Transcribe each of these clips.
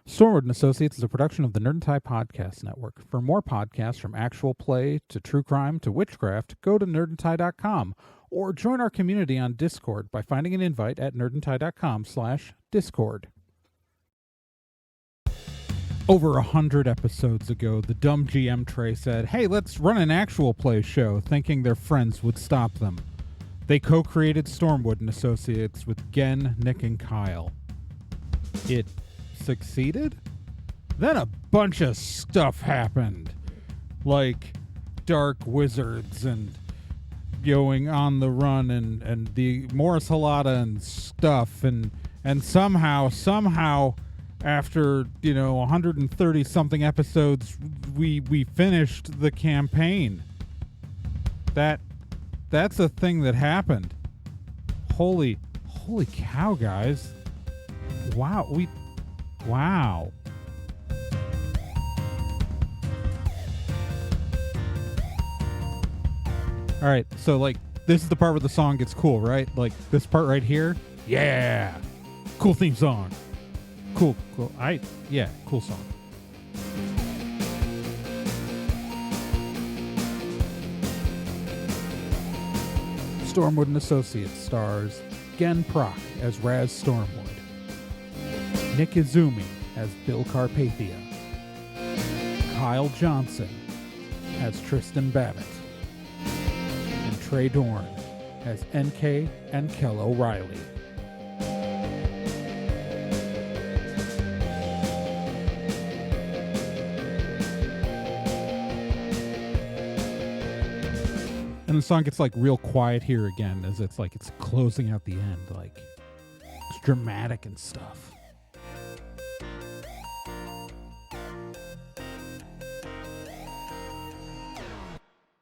Stormwood Associates is a production of the Nerd and Tie Podcast Network. For more podcasts from actual play to true crime to witchcraft, go to nerdandtie.com or join our community on Discord by finding an invite at nerdandtie.com/Discord. Over 100 episodes ago, the dumb GM Trae said, "Hey, let's run an actual play show," thinking their friends would stop them. They co-created Stormwood Associates with Gen, Nick, and Kyle. It succeeded? Then a bunch of stuff happened. Like dark wizards and going on the run and the Morris Halata and stuff and somehow after 130 something episodes we finished the campaign. That's a thing that happened. Holy cow, guys. Wow. All right, so this is the part where the song gets cool, right? Like this part right here. Yeah. Cool theme song. Cool. Cool song. Stormwood and Associates stars Gen Proc as Raz Stormwood, Nick Izumi as Bill Carpathia, Kyle Johnson as Tristan Babbitt, and Trae Dorn as NK and Kel O'Reilly. And the song gets real quiet here again as it's closing out the end. It's dramatic and stuff.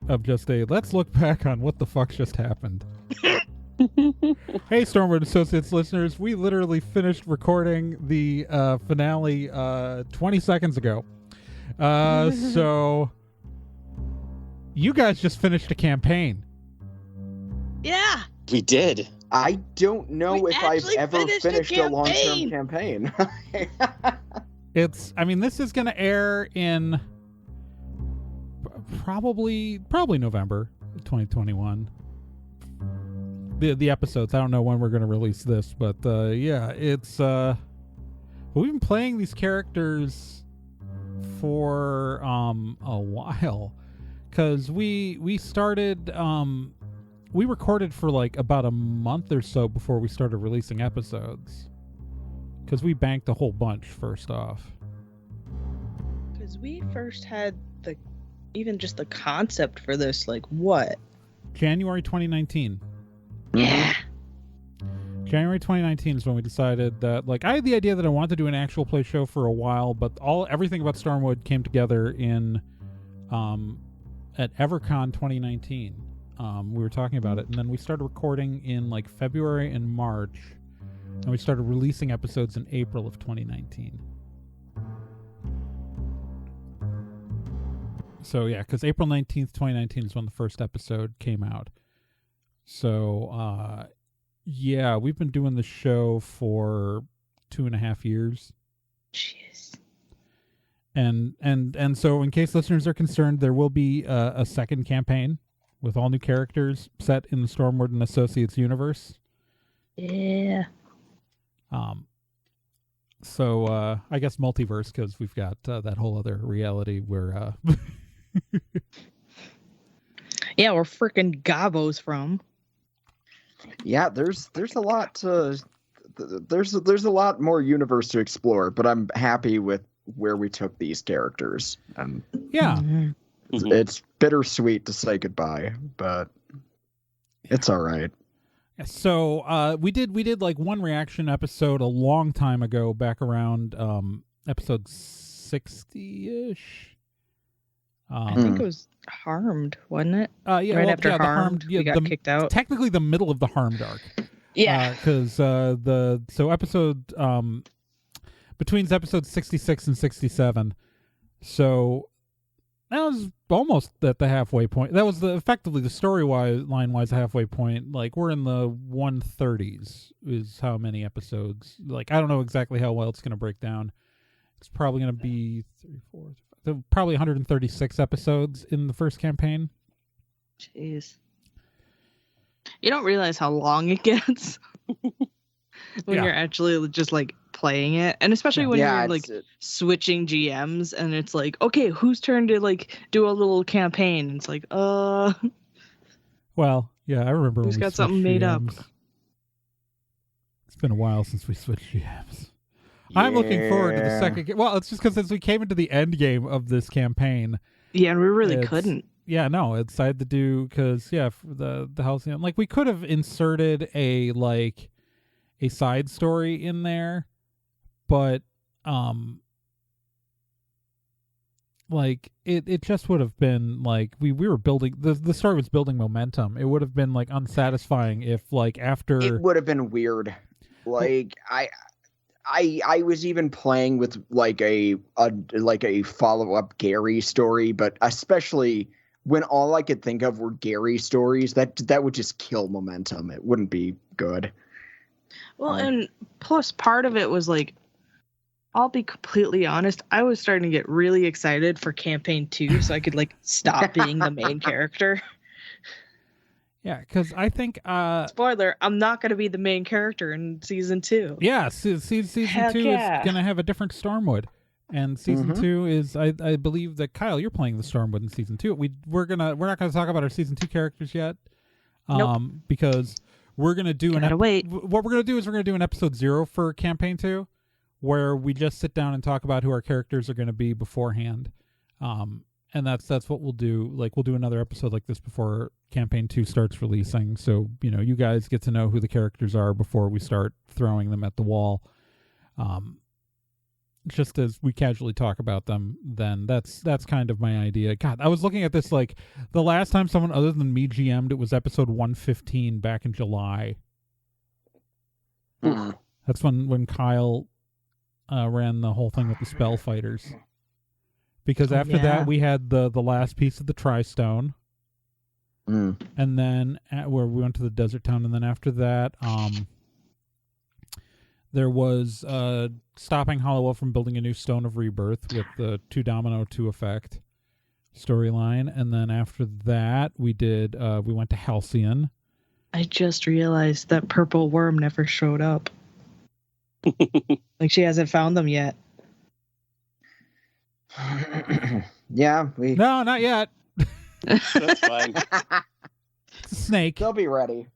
Of just let's look back on what the fuck just happened. Hey, Stormwood Associates listeners, we literally finished recording the finale 20 seconds ago. So you guys just finished a campaign. Yeah. We did. I don't know if I've ever finished a long-term campaign. This is going to air in probably November 2021. The episodes. I don't know when we're going to release this, but it's we've been playing these characters for a while, because we started we recorded for about a month or so before we started releasing episodes, because we banked a whole bunch first off. Because we first had even just the concept for this, what? January 2019. Yeah. January 2019 is when we decided that, I had the idea that I wanted to do an actual play show for a while, but everything about Stormwood came together in at EverCon 2019. We were talking about it, and then we started recording in February and March, and we started releasing episodes in April of 2019. So yeah, because April 19th, 2019 is when the first episode came out. So yeah, we've been doing the show for 2.5 years. Jeez. And so in case listeners are concerned, there will be a second campaign with all new characters set in the Stormwood and Associates universe. Yeah. So I guess multiverse, because we've got that whole other reality where yeah, we're freaking Gabos from. Yeah, there's a lot to there's a lot more universe to explore, but I'm happy with where we took these characters. Yeah. Mm-hmm. It's bittersweet to say goodbye, but it's all right. So we did one reaction episode a long time ago, back around episode 60-ish. I think it was Harmed, wasn't it? Yeah, right after Harmed, we got kicked out. Technically, the middle of the Harmed arc. Yeah, because episode between episodes 66 and 67. So that was almost at the halfway point. That was effectively the line-wise halfway point. We're in the 130s is how many episodes. I don't know exactly how well it's going to break down. It's probably going to be probably 136 episodes in the first campaign. Jeez. You don't realize how long it gets when you're actually just like playing it, and especially when you're like switching GMs, and it's like, okay, whose turn to like do a little campaign? And it's like, well, yeah, I remember who's when we got something made up. It's been a while since we switched GMs. Yeah. I'm looking forward to the second game. Well, it's just because as we came into the end game of this campaign. Yeah, and we really couldn't. Yeah, no, it's I had to do because for the housing, like we could have inserted a side story in there, but like it just would have been like we were building the story was building momentum. It would have been like unsatisfying if like after it would have been weird. Like I was even playing with like a follow-up Gary story, but especially when all I could think of were Gary stories, that would just kill momentum. It wouldn't be good. Well, and plus part of it was like, I'll be completely honest, I was starting to get really excited for campaign 2 so I could like stop being the main character. Yeah, because I think spoiler, I'm not going to be the main character in season 2. Yeah, season 2 is going to have a different Stormwood. And season 2 is, I believe that Kyle, you're playing the Stormwood in season 2. We're not going to talk about our season 2 characters yet, because we're going to do what we're going to do is we're going to do an episode 0 for campaign 2, where we just sit down and talk about who our characters are going to be beforehand, and that's what we'll do. Like we'll do another episode like this before campaign 2 starts releasing, so you guys get to know who the characters are before we start throwing them at the wall. Just as we casually talk about them, then that's kind of my idea. God, I was looking at this like the last time someone other than me GM'd, it was episode 115 back in July. That's when Kyle ran the whole thing with the spell fighters. Because after that we had the last piece of the Tri-Stone. And then where we went to the desert town, and then after that there was stopping Hollowell from building a new Stone of Rebirth with the 2 Domino 2 effect storyline. And then after that, we went to Halcyon. I just realized that purple worm never showed up. Like she hasn't found them yet. Yeah. No, not yet. That's fine. It's a snake. They'll be ready.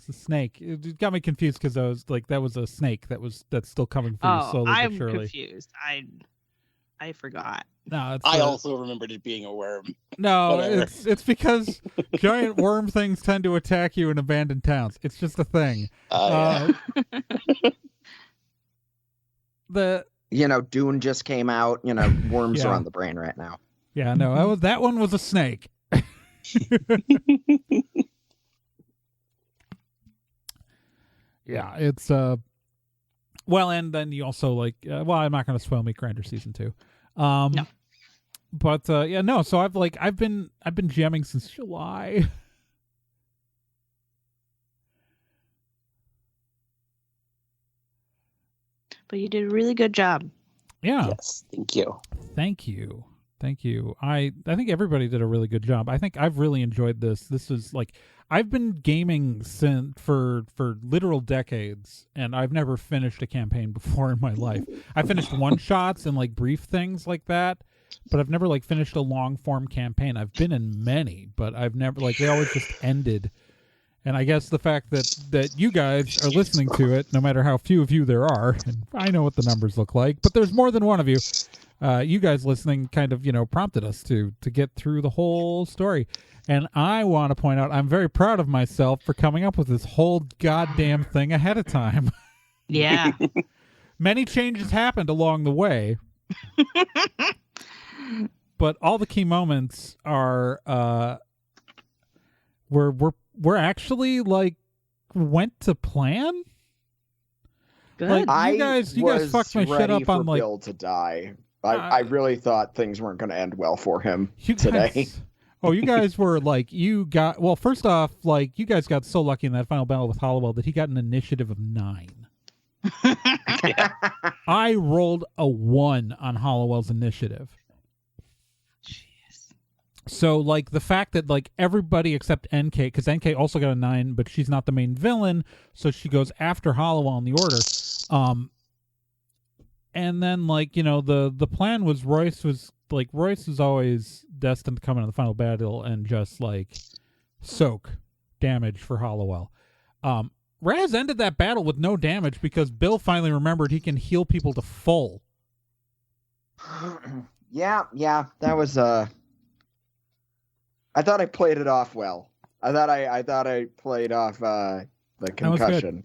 A snake. It got me confused because I was like, that was a snake that's still coming through slowly but surely. I'm confused. I forgot. No, I also remembered it being a worm. No, it's because giant worm things tend to attack you in abandoned towns. It's just a thing. Dune just came out. Worms are on the brain right now. Yeah, no, that one was a snake. Yeah, it's well, and then you also like I'm not going to spoil Meat Grinder season 2. No. But so I've been GMing since July. But you did a really good job. Yeah. Yes, thank you. Thank you. I think everybody did a really good job. I think I've really enjoyed this. This is like I've been gaming for literal decades, and I've never finished a campaign before in my life. I finished one-shots and like brief things like that, but I've never like finished a long-form campaign. I've been in many, but I've never they always just ended. And I guess the fact that you guys are listening to it, no matter how few of you there are, and I know what the numbers look like, but there's more than one of you. You guys listening kind of, prompted us to get through the whole story. And I want to point out I'm very proud of myself for coming up with this whole goddamn thing ahead of time. Yeah. Many changes happened along the way. But all the key moments are we're actually like went to plan. Good. Like, you guys fucked my shit up on like Bill to die. I really thought things weren't going to end well for him today. You guys were like, first off, like you guys got so lucky in that final battle with Hollowell that he got an initiative of 9. I rolled a 1 on Hollowell's initiative. Jeez. So, like, the fact that, like, everybody except NK, because NK also got a 9, but she's not the main villain, so she goes after Hollowell in the order. And then, like, you know, the plan was Royce was always destined to come into the final battle and just, like, soak damage for Hollowell. Raz ended that battle with no damage because Bill finally remembered he can heal people to full. Yeah, that was I thought I played it off well. I thought I played off the concussion.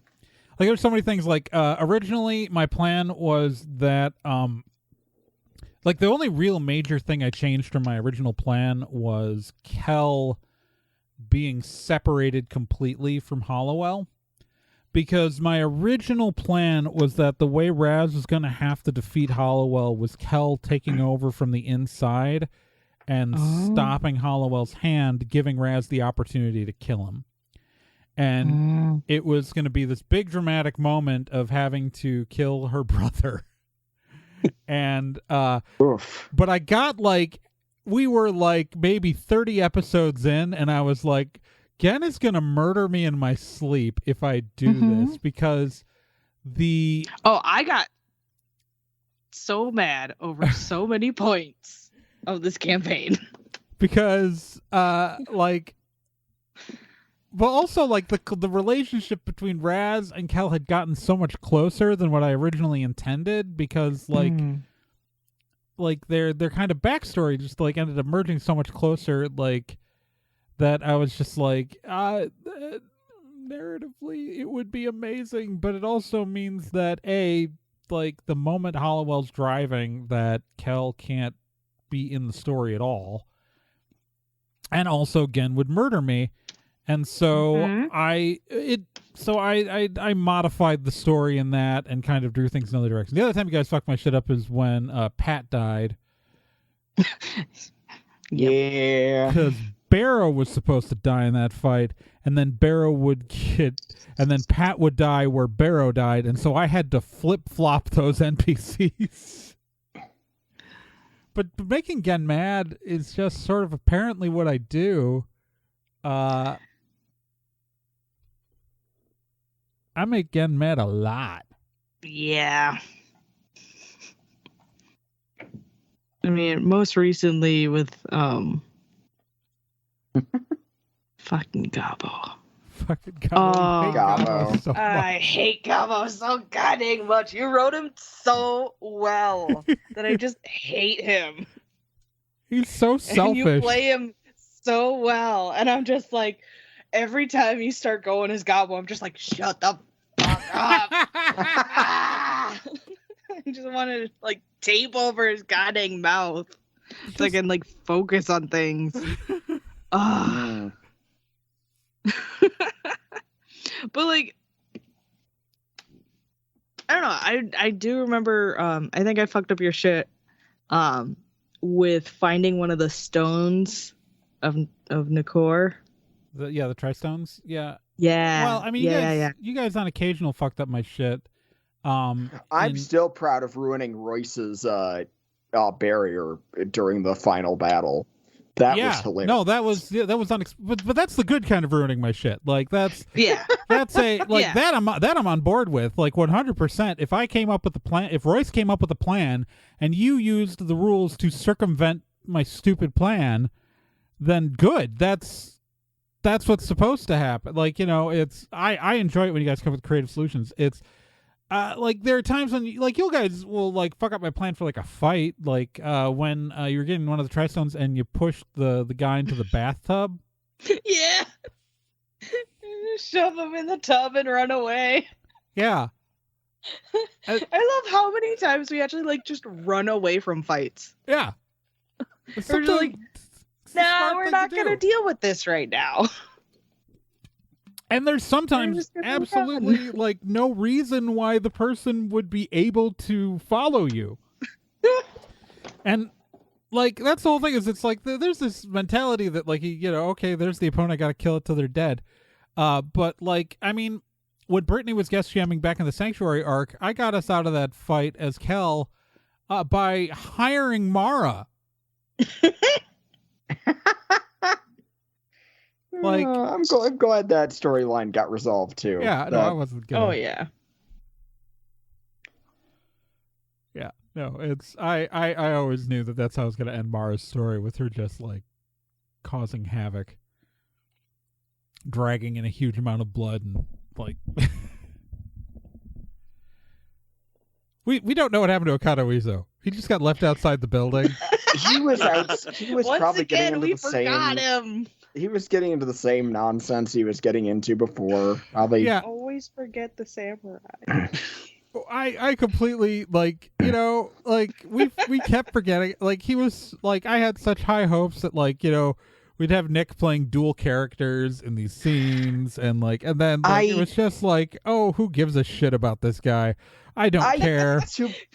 Like, there's so many things. Like, originally my plan was that like, the only real major thing I changed from my original plan was Kel being separated completely from Hollowell. Because my original plan was that the way Raz was going to have to defeat Hollowell was Kel taking over from the inside and stopping Hollowell's hand, giving Raz the opportunity to kill him. And it was going to be this big dramatic moment of having to kill her brother. And but I got, like, we were like maybe 30 episodes in, and I was like, Gen is going to murder me in my sleep if I do this, because I got so mad over so many points of this campaign. Because, like, but also, like, the relationship between Raz and Kel had gotten so much closer than what I originally intended, because, like, like their kind of backstory just, like, ended up merging so much closer, like, that I was just like, narratively, it would be amazing, but it also means that, like, the moment Hollowell's driving, that Kel can't be in the story at all. And also, Gen would murder me. And so I modified the story in that and kind of drew things in another direction. The other time you guys fucked my shit up is when Pat died. Yeah. Because Barrow was supposed to die in that fight, and then Pat would die where Barrow died, and so I had to flip-flop those NPCs. But making Gen mad is just sort of apparently what I do. I make Gen mad a lot. Yeah. I mean, most recently with fucking Gabo. Fucking Gabo. Gabo. So I hate Gabo so goddamn much. You wrote him so well that I just hate him. He's so selfish. And you play him so well, and I'm just like, every time you start going as Gabo, I'm just like, shut the fuck up. I just want to, like, tape over his goddamn mouth so I can, like, focus on things. But, like, I don't know. I do remember. I think I fucked up your shit. With finding one of the stones of Nakor. The Tri-Stones. Yeah. Yeah. Well, I mean, you guys on occasional fucked up my shit. I'm still proud of ruining Royce's barrier during the final battle. That was hilarious. No, that was but that's the good kind of ruining my shit. Like, that's that's that I'm on board with, like, 100%. If I came up with the plan, if Royce came up with a plan and you used the rules to circumvent my stupid plan, then good. That's what's supposed to happen. Like, you know, it's I enjoy it when you guys come up with creative solutions. It's like, there are times when, like, you guys will, like, fuck up my plan for, like, a fight, like when you're getting one of the Tri-Stones and you push the guy into the bathtub. Yeah. Shove him in the tub and run away. Yeah. I love how many times we actually, like, just run away from fights. Yeah. We're just like, nah, we're not going to deal with this right now. And there's sometimes absolutely, like, no reason why the person would be able to follow you. And, like, that's the whole thing, is it's like, there's this mentality that, like, you know, okay, there's the opponent, I gotta kill it till they're dead. But, like, I mean, when Brittany was guest jamming back in the Sanctuary arc, I got us out of that fight as Kel by hiring Mara. Like, I'm glad that storyline got resolved too. Yeah, no, I wasn't gonna. Oh yeah. Yeah, no, it's I always knew that that's how I was gonna end Mara's story, with her just like causing havoc, dragging in a huge amount of blood, and like we don't know what happened to Okada Uezo. He just got left outside the building. He was Once probably again, getting into we the forgot same. him. He was getting into the same nonsense he was getting into before. Probably. Yeah. Always forget the samurai. I completely, like, you know, like we kept forgetting, like, he was like, I had such high hopes that, like, you know, we'd have Nick playing dual characters in these scenes, and like, and then like, it was just like, oh, who gives a shit about this guy? I don't care.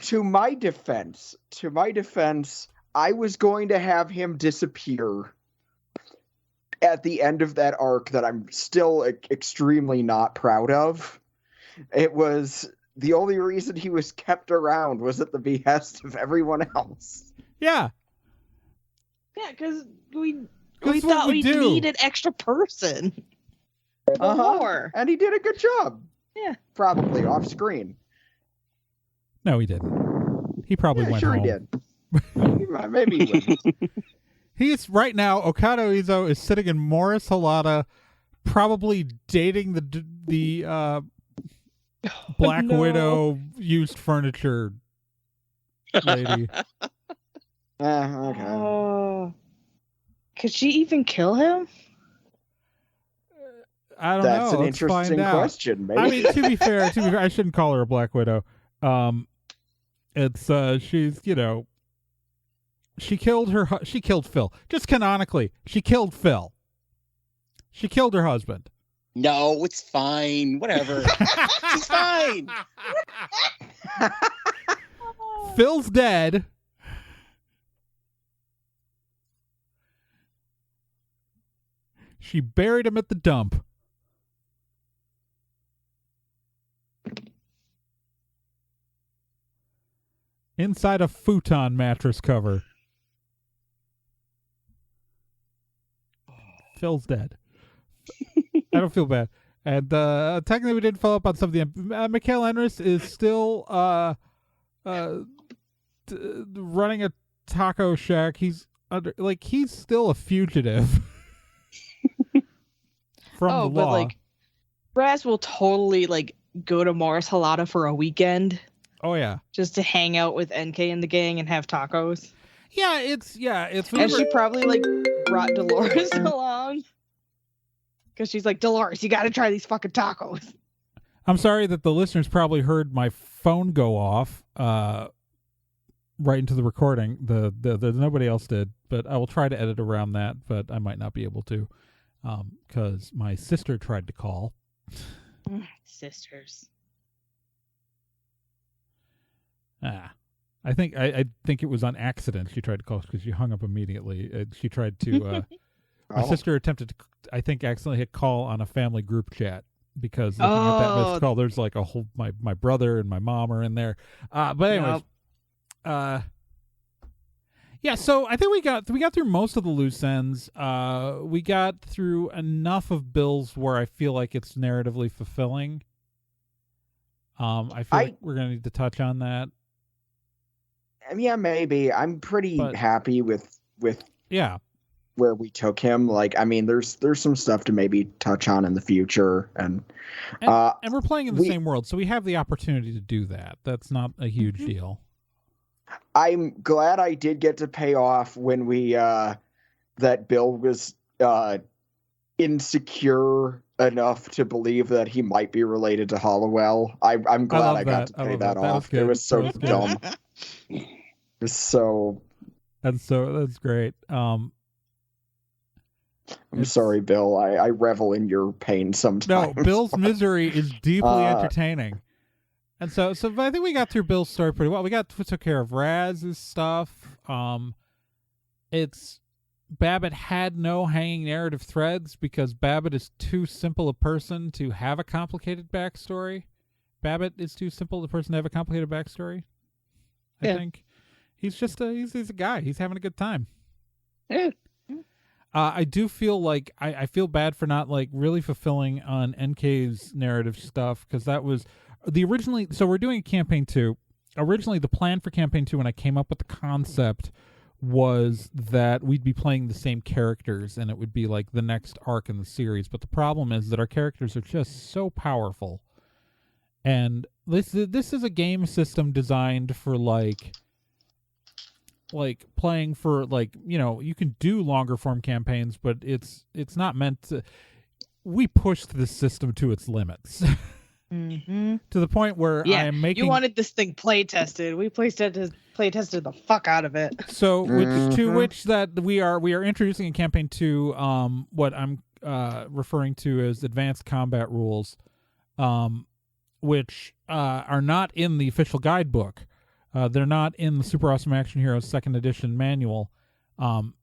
To my defense, I was going to have him disappear at the end of that arc that I'm still extremely not proud of. It was the only reason he was kept around was at the behest of everyone else. Yeah. Yeah, because we thought we do. needed extra person. More. And he did a good job. Yeah. Probably off screen. No, he didn't. He probably went sure home. He did. Maybe he wouldn't. He's right now. Okada Uezo is sitting in Morris Halata, probably dating the Black Widow used furniture lady. Okay. Could she even kill him? I don't That's know. an Let's find interesting out. question. Maybe. I mean, to be fair, I shouldn't call her a Black Widow. It's she's, you know, she killed Phil. Just canonically, she killed Phil. She killed her husband. No, it's fine. Whatever. She's fine. Phil's dead. She buried him at the dump. Inside a futon mattress cover. Phil's dead. I don't feel bad. And technically we didn't follow up on some of the... Mikhail Enris is still running a taco shack. He's he's still a fugitive from the law. But like Raz will totally like go to Morris Halata for a weekend. Oh yeah. Just to hang out with NK and the gang and have tacos. Yeah, it's and she probably like brought Dolores along. Because she's like, Dolores, you got to try these fucking tacos. I'm sorry that the listeners probably heard my phone go off right into the recording. The nobody else did, but I will try to edit around that, but I might not be able to because my sister tried to call. Sisters. I think it was on accident she tried to call because she hung up immediately. She tried to. My sister attempted to, I think, accidentally hit call on a family group chat because looking at that missed call, there's like a whole my brother and my mom are in there. But anyways, yeah. So I think we got through most of the loose ends. We got through enough of Bill's where I feel like it's narratively fulfilling. I feel like we're gonna need to touch on that. Yeah, maybe. I'm pretty happy with where we took him. Like, I mean, there's some stuff to maybe touch on in the future, and we're playing in the same world, so we have the opportunity to do that. That's not a huge deal. I'm glad I did get to pay off when we that Bill was insecure enough to believe that he might be related to Hollowell. I'm glad I got to pay that off. It was so dumb. It was so. And so that's great. I'm sorry, Bill. I revel in your pain sometimes. No, Bill's misery is deeply entertaining. And so I think we got through Bill's story pretty well. We took care of Raz's stuff. It's Babbitt had no hanging narrative threads because Babbitt is too simple a person to have a complicated backstory. Babbitt is too simple a person to have a complicated backstory. I think he's just he's a guy. He's having a good time. Yeah. I do feel like I feel bad for not like really fulfilling on NK's narrative stuff, because that was the originally. So we're doing campaign 2. Originally, the plan for campaign 2 when I came up with the concept was that we'd be playing the same characters and it would be like the next arc in the series. But the problem is that our characters are just so powerful, and this is a game system designed for like playing for like, you know, you can do longer form campaigns, but it's not meant to. We pushed this system to its limits. Mm-hmm. To the point where I am making. You wanted this thing play tested. We play tested the fuck out of it. So, which that we are introducing in campaign 2, what I'm referring to as advanced combat rules, which are not in the official guidebook. They're not in the Super Awesome Action Heroes 2nd edition manual, so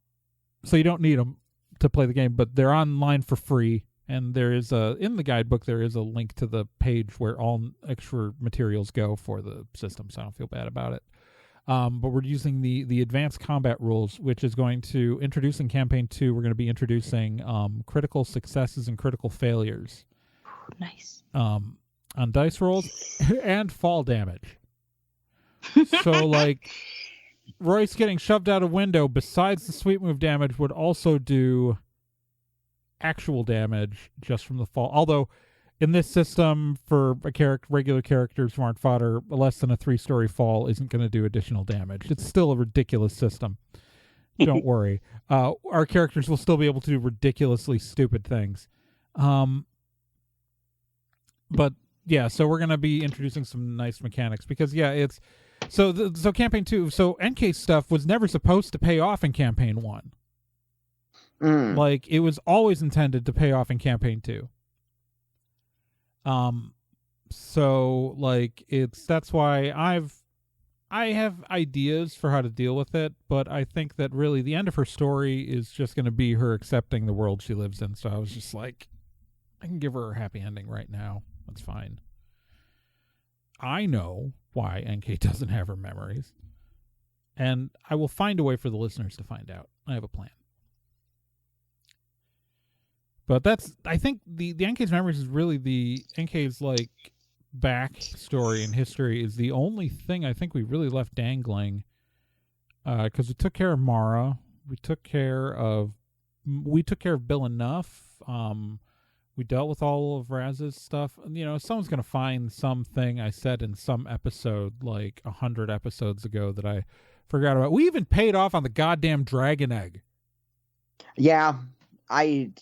you don't need them to play the game. But they're online for free. And there is in the guidebook, there is a link to the page where all extra materials go for the system, so I don't feel bad about it. But we're using the advanced combat rules, which is going to introduce in campaign 2. We're going to be introducing critical successes and critical failures. Nice. On dice rolls and fall damage. So like Royce getting shoved out a window, besides the sweep move damage, would also do actual damage just from the fall. Although in this system, for regular characters who aren't fodder, less than a 3-story fall isn't going to do additional damage. It's still a ridiculous system. Don't worry. Our characters will still be able to do ridiculously stupid things. But yeah, so we're going to be introducing some nice mechanics because it's so campaign 2. So NK stuff was never supposed to pay off in campaign 1. Like it was always intended to pay off in campaign 2. So like that's why I have ideas for how to deal with it, but I think that really the end of her story is just going to be her accepting the world she lives in. So I was just like, I can give her a happy ending right now. That's fine. I know why NK doesn't have her memories, and I will find a way for the listeners to find out. I have a plan. But I think the NK's memories is really the NK's like backstory and history is the only thing I think we really left dangling. Because we took care of Mara, we took care of Bill enough. We dealt with all of Raz's stuff. You know, someone's gonna find something I said in some episode like 100 episodes ago that I forgot about. We even paid off on the goddamn dragon egg. Yeah, I'm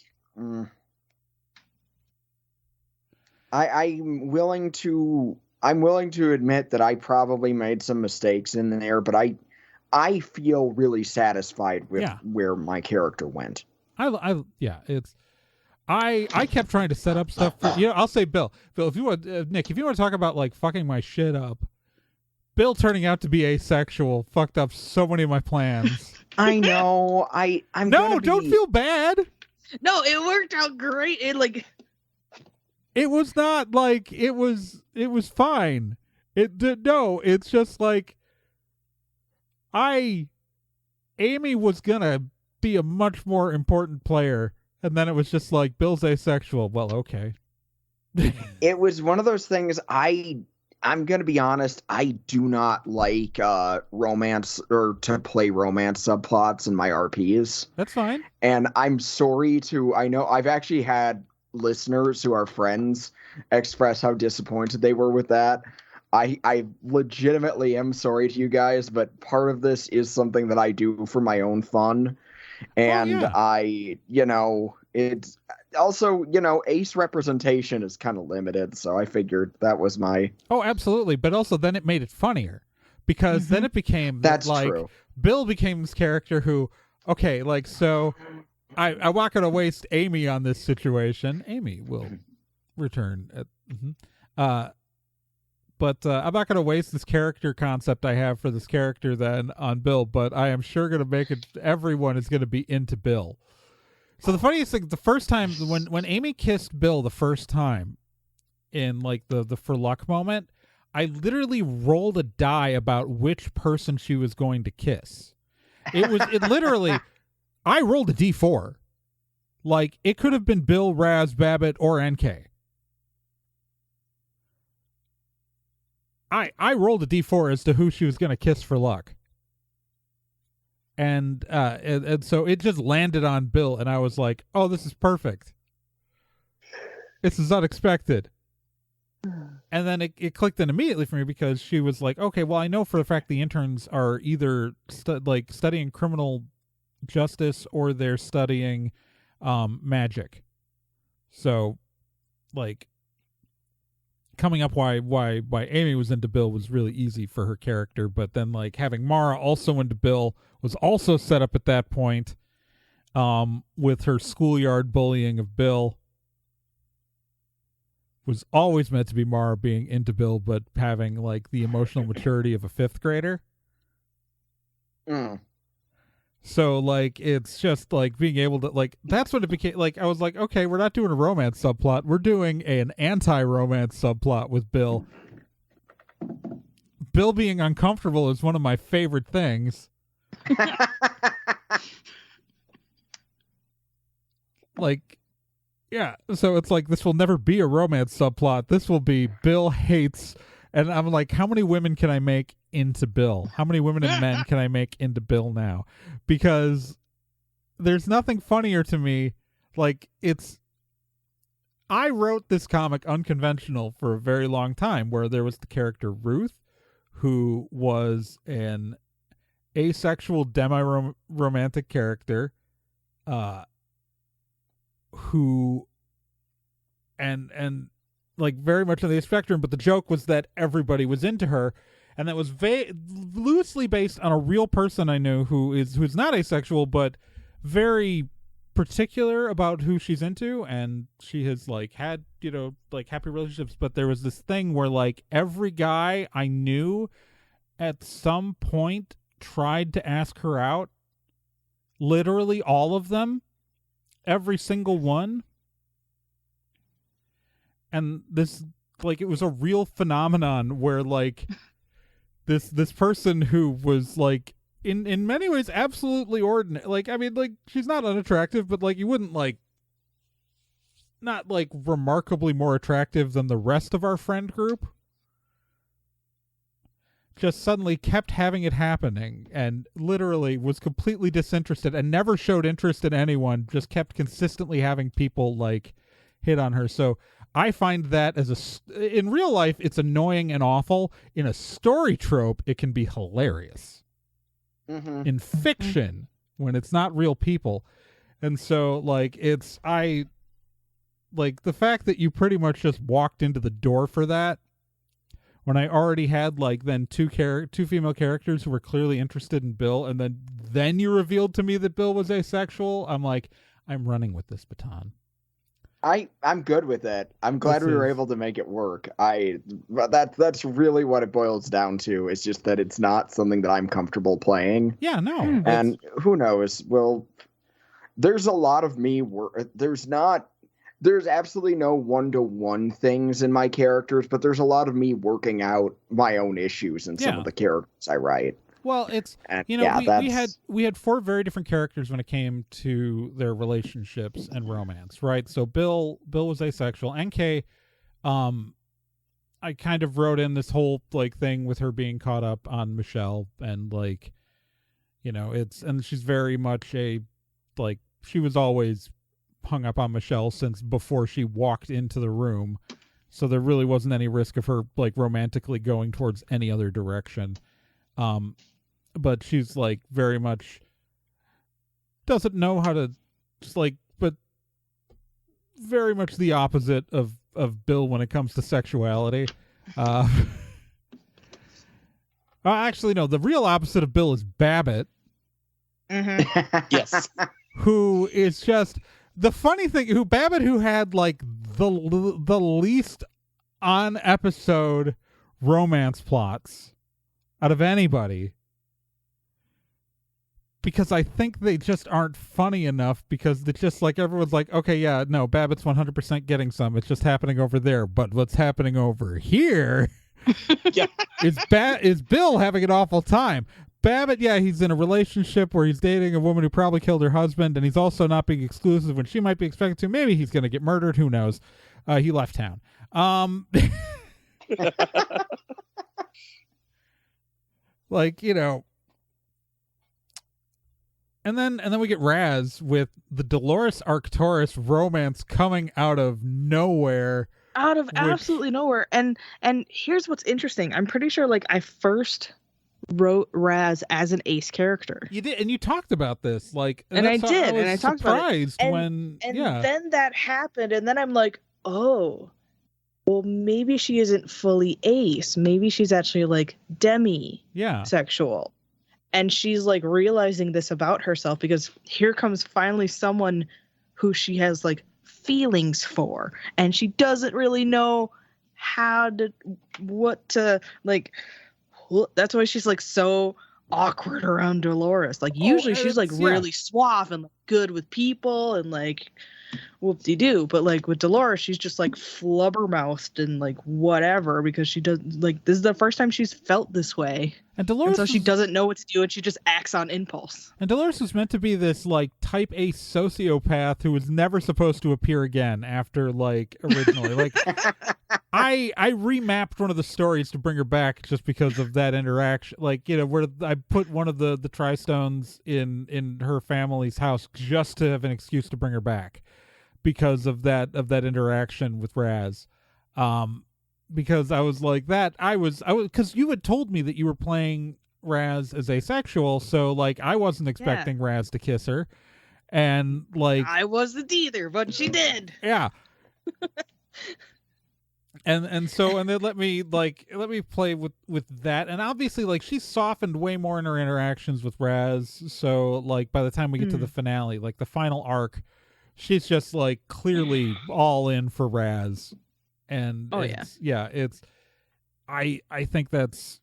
willing to admit that I probably made some mistakes in there, but I feel really satisfied with where my character went. I kept trying to set up stuff for, I'll say Bill, if you want, Nick, if you want to talk about like fucking my shit up, Bill turning out to be asexual fucked up so many of my plans. I know. Don't feel bad. No, it worked out great. It was not like it was fine. It's just like Amy was gonna be a much more important player, and then it was just like Bill's asexual. Well, okay. It was one of those things. I'm gonna be honest, I do not like romance or to play romance subplots in my RPs. That's fine. And I'm sorry I know I've actually had listeners who are friends express how disappointed they were with that. I legitimately am sorry to you guys, but part of this is something that I do for my own fun. And it's also, ace representation is kind of limited, so I figured that was my... Oh, absolutely. But also then it made it funnier, because then it became... That's true. Bill became this character who, okay, like, so I'm not going to waste Amy on this situation. Amy will return. But But I'm not going to waste this character concept I have for this character then on Bill, but I am sure going to make it, everyone is going to be into Bill. So the funniest thing, the first time, when Amy kissed Bill the first time in like the for luck moment, I literally rolled a die about which person she was going to kiss. It literally, I rolled a D4. Like, it could have been Bill, Raz, Babbitt, or NK. I rolled a D4 as to who she was going to kiss for luck. And so it just landed on Bill, and I was like, oh, this is perfect. This is unexpected. And then it clicked in immediately for me because she was like, okay, well, I know for the fact the interns are either studying criminal justice or they're studying magic. So, like, coming up why Amy was into Bill was really easy for her character, but then like having Mara also into Bill was also set up at that point, with her schoolyard bullying of Bill. Was always meant to be Mara being into Bill, but having like the emotional maturity of a 5th grader. So like it's just like being able to like, that's when it became like, I was like, okay, we're not doing a romance subplot, we're doing an anti-romance subplot with Bill. Bill being uncomfortable is one of my favorite things. Like, yeah, so it's like, this will never be a romance subplot. This will be Bill hates, and I'm like, how many women can I make into Bill? How many women and men can I make into Bill now? Because there's nothing funnier to me. Like, I wrote this comic unconventional for a very long time, where there was the character Ruth, who was an asexual demi-romantic character, who and like very much on the spectrum, but the joke was that everybody was into her, and that was loosely based on a real person I knew who's not asexual but very particular about who she's into, and she has like had, you know, like happy relationships, but there was this thing where like every guy I knew at some point tried to ask her out, literally all of them. Every single one. And this, like, it was a real phenomenon where like this person who was like in many ways absolutely ordinary, like, I mean, like, she's not unattractive, but like you wouldn't like, not like remarkably more attractive than the rest of our friend group, just suddenly kept having it happening and literally was completely disinterested and never showed interest in anyone, just kept consistently having people like hit on her. So I find that in real life, it's annoying and awful. In a story trope, it can be hilarious. Mm-hmm. In fiction, when it's not real people. And so like the fact that you pretty much just walked into the door for that, when I already had like then two female characters who were clearly interested in Bill, and then you revealed to me that Bill was asexual, I'm like, I'm running with this baton. I'm good with it. I'm glad we were able to make it work. That's really what it boils down to. It's just that it's not something that I'm comfortable playing. Yeah, no. And who knows? Well, there's a lot of me. There's absolutely no one-to-one things in my characters, but there's a lot of me working out my own issues in some of the characters I write. Well, it's, you know, we had 4 very different characters when it came to their relationships and romance, right? So Bill was asexual. NK, I kind of wrote in this whole like thing with her being caught up on Michelle, and like, you know, and she's very much she was always hung up on Michelle since before she walked into the room, so there really wasn't any risk of her like romantically going towards any other direction. But she's like very much doesn't know how to just like, but very much the opposite of Bill when it comes to sexuality. Actually, no, the real opposite of Bill is Babbitt. Mm-hmm. Yes. Who is just the funny thing, Babbitt, who had like the least on episode romance plots out of anybody, because I think they just aren't funny enough, because it's just like everyone's like, okay, yeah, no, Babbitt's 100% getting some. It's just happening over there. But what's happening over here is Bill having an awful time. Babbitt, yeah, he's in a relationship where he's dating a woman who probably killed her husband, and he's also not being exclusive when she might be expected to. Maybe he's going to get murdered. Who knows? He left town. Like, you know, and then we get Raz with the Dolores Arcturus romance coming out of nowhere. Out of absolutely nowhere. And here's what's interesting. I'm pretty sure like I first wrote Raz as an ace character. You did, and you talked about this, like, and I did, and I talked about it. And then that happened, and then I'm like, oh, well, maybe she isn't fully ace. Maybe she's actually like sexual, and she's like realizing this about herself, because here comes finally someone who she has like feelings for, and she doesn't really know what to like. That's why she's like so awkward around Dolores. Like usually she's like really suave and like, good with people and like whoop-de-doo, but like with Dolores she's just like flubber-mouthed and like whatever, because she doesn't like, this is the first time she's felt this way. And Dolores, so she doesn't know what to do, and she just acts on impulse. And Dolores was meant to be this like type A sociopath who was never supposed to appear again after like originally. Like I remapped one of the stories to bring her back just because of that interaction. Like, you know, where I put one of the Tri-Stones in her family's house just to have an excuse to bring her back because of that interaction with Raz. Because I was like that. I was because you had told me that you were playing Raz as asexual, so like I wasn't expecting Raz to kiss her, and like I wasn't either, but she did. Yeah. and they let me play with that, and obviously like she's softened way more in her interactions with Raz. So like by the time we get to the finale, like the final arc, she's just like clearly all in for Raz. And it's I think that's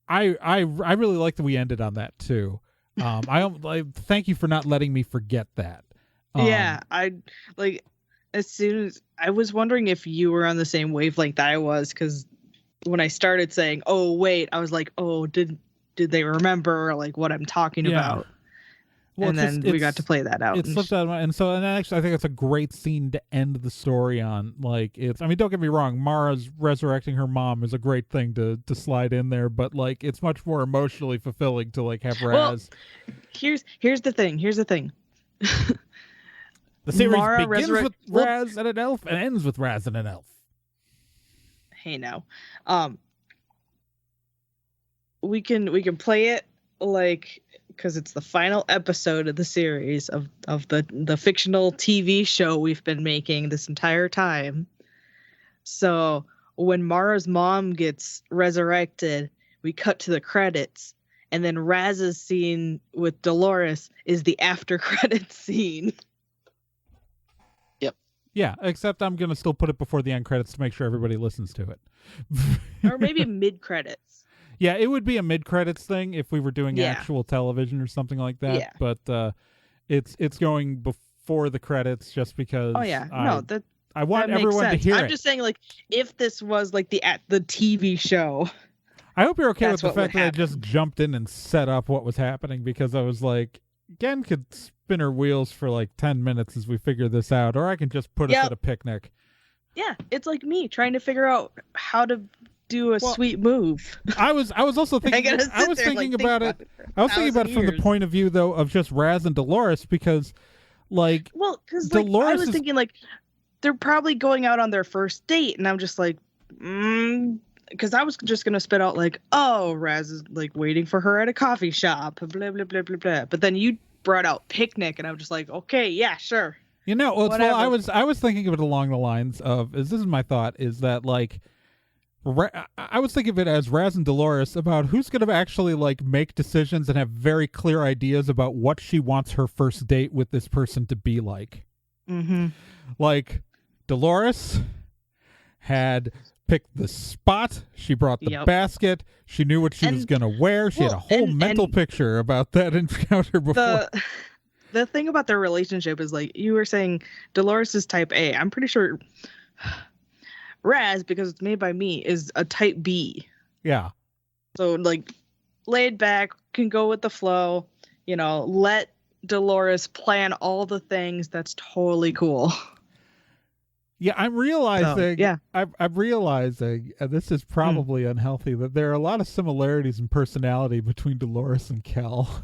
I really like that we ended on that too. I thank you for not letting me forget that. I like, as soon as I was wondering if you were on the same wavelength that I was, because when I started saying, oh wait, I was like, oh, did they remember like what I'm talking about? Well, and then we got to play that out. It slipped out of my, and actually I think it's a great scene to end the story on. Like I mean, don't get me wrong, Mara's resurrecting her mom is a great thing to slide in there, but like it's much more emotionally fulfilling to like have Raz. Well, here's the thing. The series begins with Raz and an elf and ends with Raz and an elf. Hey now. We can play it like, because it's the final episode of the series of the fictional TV show we've been making this entire time. So when Mara's mom gets resurrected, we cut to the credits, and then Raz's scene with Dolores is the after credits scene. Yep. Yeah, except I'm going to still put it before the end credits to make sure everybody listens to it. Or maybe mid credits. Yeah, it would be a mid-credits thing if we were doing actual television or something like that. Yeah. But it's going before the credits just because. Oh yeah, I want everyone to hear it. I'm just saying, like, if this was like the TV show. I hope you're okay with the fact that I just jumped in and set up what was happening, because I was like, Gen could spin her wheels for like 10 minutes as we figure this out, or I can just put us at a picnic. Yeah, it's like me trying to figure out how to do a sweet move. I was also thinking. I was thinking about it from the point of view though of just Raz and Dolores, because like, well, because like, I was thinking like they're probably going out on their first date, and I'm just like, because I was just gonna spit out like, oh, Raz is like waiting for her at a coffee shop, blah blah blah blah blah. But then you brought out picnic, and I was just like, okay, yeah, sure. You know, well, I was thinking of it along the lines of, this is my thought, is that like, I was thinking of it as Raz and Dolores about who's going to actually like make decisions and have very clear ideas about what she wants her first date with this person to be like. Mm-hmm. Like Dolores had picked the spot. She brought the basket. She knew what she was going to wear. She had a whole mental picture about that encounter before. The thing about their relationship is, like, you were saying Dolores is type A. I'm pretty sure Raz, because it's made by me, is a type B. Yeah. So, like, laid back, can go with the flow, let Dolores plan all the things. That's totally cool. Yeah, I'm realizing, I'm realizing, and this is probably unhealthy, that there are a lot of similarities in personality between Dolores and Kel.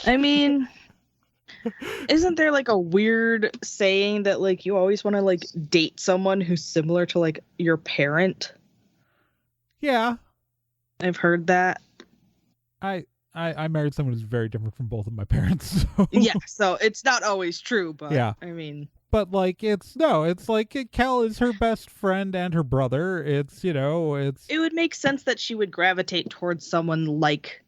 I mean, isn't there like a weird saying that like you always want to like date someone who's similar to like your parent? Yeah. I've heard that. I married someone who's very different from both of my parents. So. Yeah, so it's not always true, but yeah. I mean, but like it's like Kel is her best friend and her brother. It's it would make sense that she would gravitate towards someone like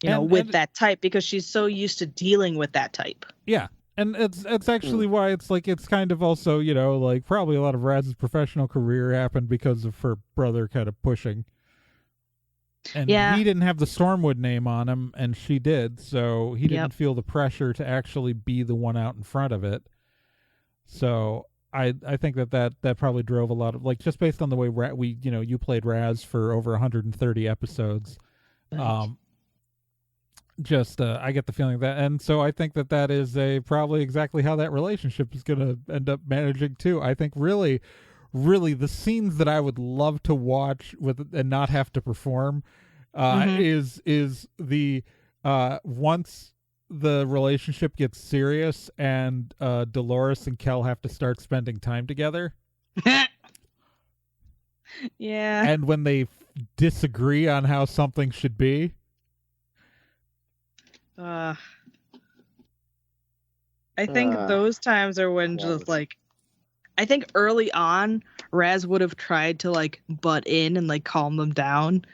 with that type, because she's so used to dealing with that type. Yeah. And it's actually why it's like it's kind of also, like probably a lot of Raz's professional career happened because of her brother kind of pushing. And he didn't have the Stormwood name on him, and she did, so he didn't feel the pressure to actually be the one out in front of it. So I think that probably drove a lot of, like, just based on the way you played Raz for over 130 episodes. Right. I get the feeling that, and so I think that is probably exactly how that relationship is going to end up managing too. I think really the scenes that I would love to watch with and not have to perform is the once the relationship gets serious and Dolores and Kel have to start spending time together. Yeah. And when they disagree on how something should be. I think those times are when just like, I think early on Raz would have tried to like butt in and like calm them down,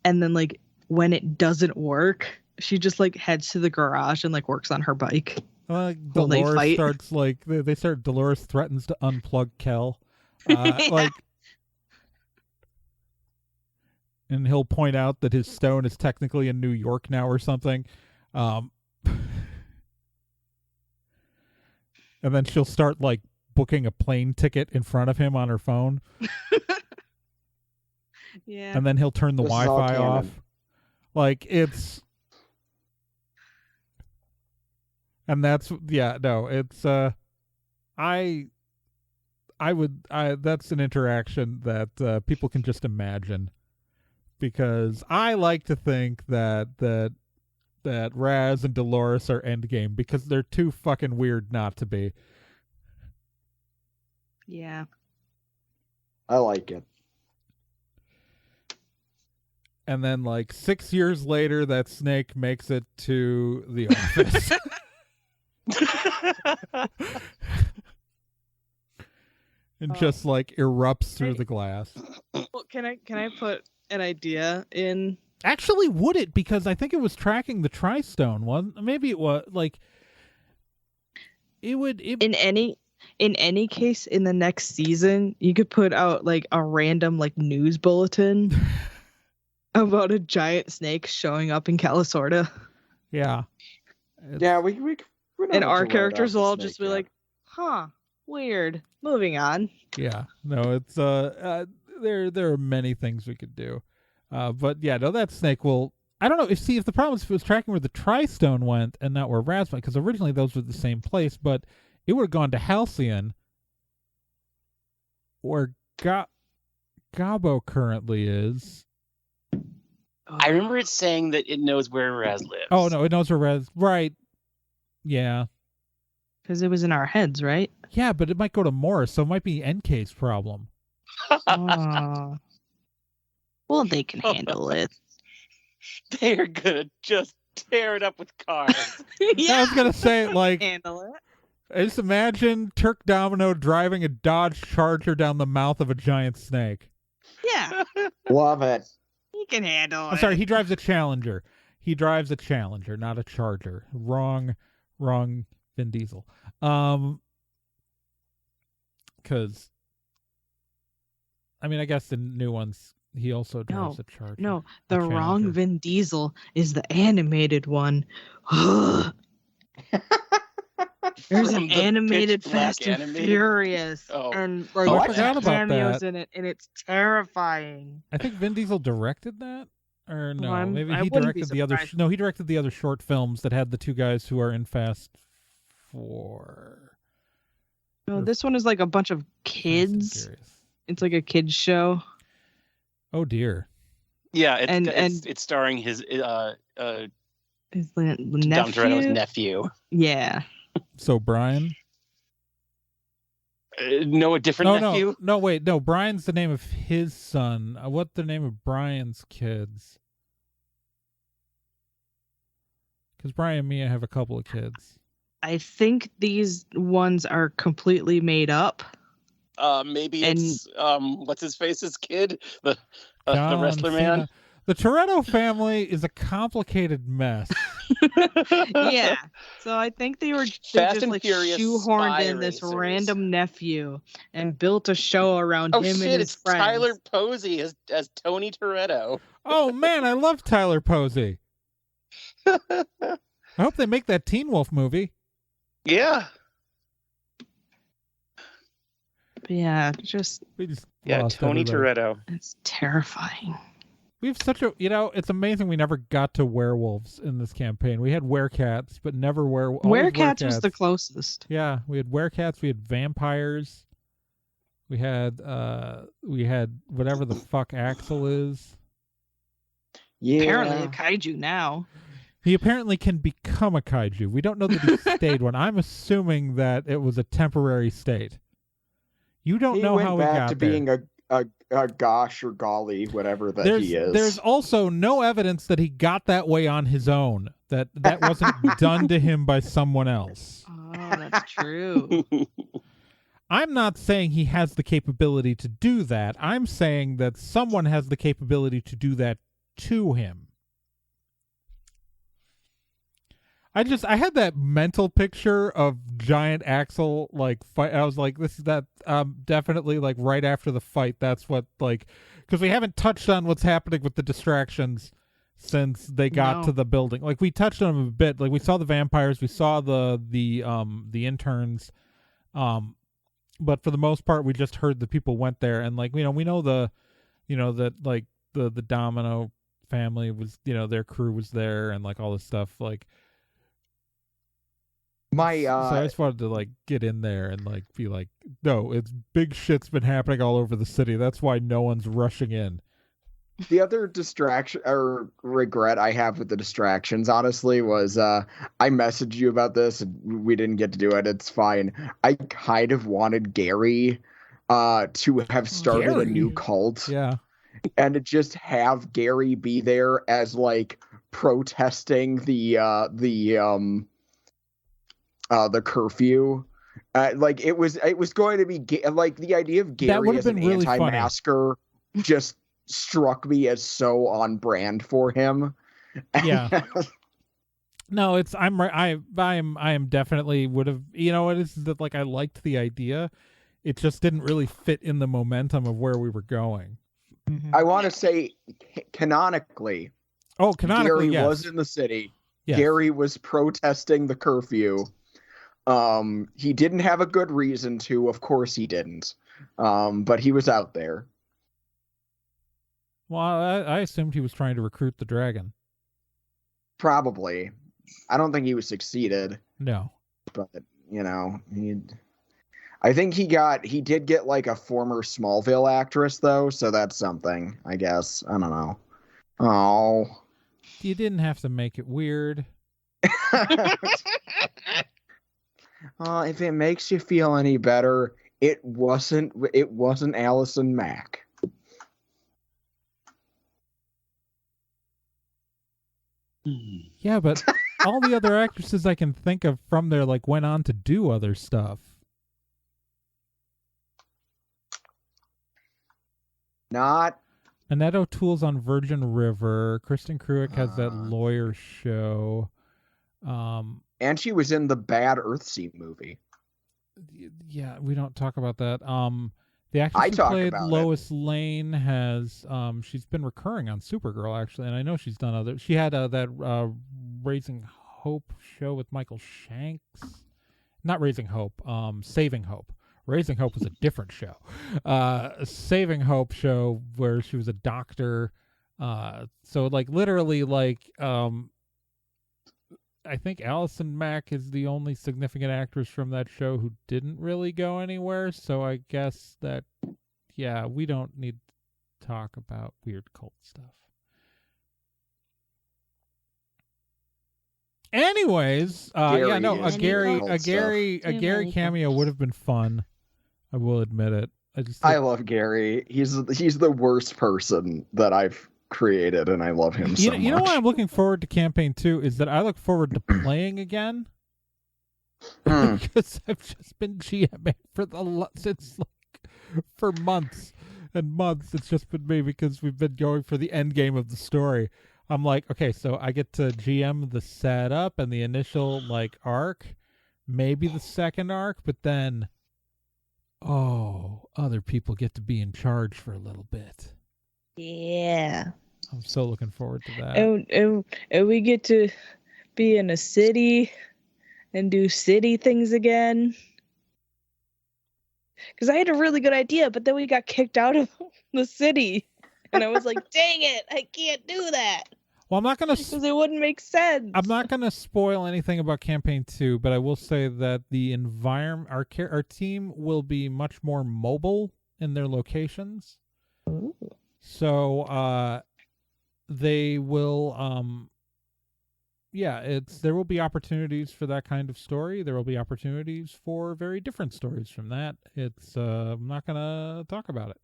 and then like when it doesn't work, she just like heads to the garage and like works on her bike. Dolores starts like Dolores threatens to unplug Kel, like, and he'll point out that his stone is technically in New York now or something. And then she'll start like booking a plane ticket in front of him on her phone. Yeah. And then he'll turn the Wi-Fi off. Like it's and that's it's that's an interaction that people can just imagine, because I like to think that Raz and Dolores are endgame because they're too fucking weird not to be. Yeah. I like it. And then like 6 years later, that snake makes it to the office. And just like erupts through the glass. Well, can I put an idea in? Actually, would it? Because I think it was tracking the Tri-Stone one. Maybe it was like it would. In any case, in the next season, you could put out like a random like news bulletin about a giant snake showing up in Calisorda. Yeah. Yeah, we and our characters will all just be like, "Huh, weird." Moving on. Yeah. No, it's there are many things we could do. But yeah, no, that snake will. I don't know. If the problem is if it was tracking where the Tri-Stone went and not where Raz went, because originally those were the same place, but it would have gone to Halcyon, where Gabo currently is. I remember it saying that it knows where Raz lives. Oh no, it knows where Raz. Right. Yeah. Because it was in our heads, right? Yeah, but it might go to Morris, so it might be NK's problem. Well, they can handle it. They're gonna just tear it up with cars. Yeah, I was gonna say, like, handle it. I just imagine Turk Domino driving a Dodge Charger down the mouth of a giant snake. Yeah, love it. He can handle it. I'm sorry, he drives a Challenger. He drives a Challenger, not a Charger. Wrong Vin Diesel. Because I mean, I guess the new ones, he also drives a Charger. No, the wrong Vin Diesel is the animated one. There's an animated Fast and Furious, and like I forgot about cameos that. in it, and it's terrifying. I think Vin Diesel directed that, or no? Well, maybe he directed the other. No, he directed the other short films that had the two guys who are in Fast 4. No, this one is like a bunch of kids. It's like a kids show. Oh dear. Yeah, it's starring his nephew. Dom Toretto's nephew. Yeah. So Brian. No, a different nephew. No, wait, no. Brian's the name of his son. What's the name of Brian's kids? Because Brian and Mia have a couple of kids. I think these ones are completely made up. Maybe it's what's his face's kid, the wrestler man. The Toretto family is a complicated mess. Yeah, so I think they just like shoehorned in this random nephew and built a show around him and his friends. Tyler Posey as Tony Toretto. Oh man, I love Tyler Posey. I hope they make that Teen Wolf movie. Yeah. Yeah, Tony Toretto. It's terrifying. We have such a, it's amazing we never got to werewolves in this campaign. We had werecats, but never werewolves. Werecats was the closest. Yeah, we had werecats, we had vampires, we had whatever the fuck Axel is. Yeah. Apparently a kaiju now. He apparently can become a kaiju. We don't know that he stayed one. I'm assuming that it was a temporary state. You don't know how he got back to being a gosh or golly, whatever he is. There's also no evidence that he got that way on his own. That wasn't done to him by someone else. Oh, that's true. I'm not saying he has the capability to do that. I'm saying that someone has the capability to do that to him. I had that mental picture of giant Axel fight. I was like, this is that definitely right after the fight. That's what because we haven't touched on what's happening with the distractions since they got to the building. We touched on them a bit. We saw the vampires, we saw the interns, but for the most part we just heard the people went there, and we know the Domino family was, their crew was there, and all this stuff so I just wanted to get in there and be no, it's big shit's been happening all over the city. That's why no one's rushing in. The other distraction or regret I have with the distractions, honestly, was I messaged you about this and we didn't get to do it. It's fine. I kind of wanted Gary to have started a new cult. Yeah. And to just have Gary be there as protesting the curfew. It was going to be the idea of Gary as an really anti-masker just struck me as so on brand for him. Yeah. No, I am definitely would have, it is that I liked the idea. It just didn't really fit in the momentum of where we were going. Mm-hmm. I want to say canonically. Oh, canonically, Gary yes. was in the city. Yes. Gary was protesting the curfew. He didn't have a good reason to, of course he didn't. But he was out there. Well, I assumed he was trying to recruit the dragon. Probably. I don't think he was succeeded. No. But, I think he did get a former Smallville actress though, so that's something, I guess. I don't know. Oh. You didn't have to make it weird. If it makes you feel any better, it wasn't Allison Mack. Yeah, but all the other actresses I can think of from there went on to do other stuff. Not Annette O'Toole's on Virgin River. Kristen Cruick has that lawyer show. And she was in the bad Earthsea movie. Yeah, we don't talk about that. The actress who played Lois Lane has she's been recurring on Supergirl actually, and I know she's done other. She had that Raising Hope show with Michael Shanks. Not Raising Hope, Saving Hope. Raising Hope was a different show. Saving Hope show where she was a doctor. So like literally like I think Allison Mack is the only significant actress from that show who didn't really go anywhere. So I guess that, yeah, we don't need to talk about weird cult stuff. Anyways, a Gary cameo would have been fun. I will admit it. I love Gary. He's the worst person that I've created, and I love him so much. You know why I'm looking forward to campaign 2 is that I look forward to playing again because I've just been GMing for months and months. It's just been me because we've been going for the end game of the story. I'm like, okay, so I get to GM the setup and the initial like arc, maybe the second arc, but then other people get to be in charge for a little bit. Yeah. I'm so looking forward to that. And we get to be in a city and do city things again. Because I had a really good idea, but then we got kicked out of the city. And I was like, dang it, I can't do that. Well, I'm not going to... Because it wouldn't make sense. I'm not going to spoil anything about Campaign 2, but I will say that the environment, our team will be much more mobile in their locations. Ooh. So, they will, there will be opportunities for that kind of story. There will be opportunities for very different stories from that. I'm not going to talk about it.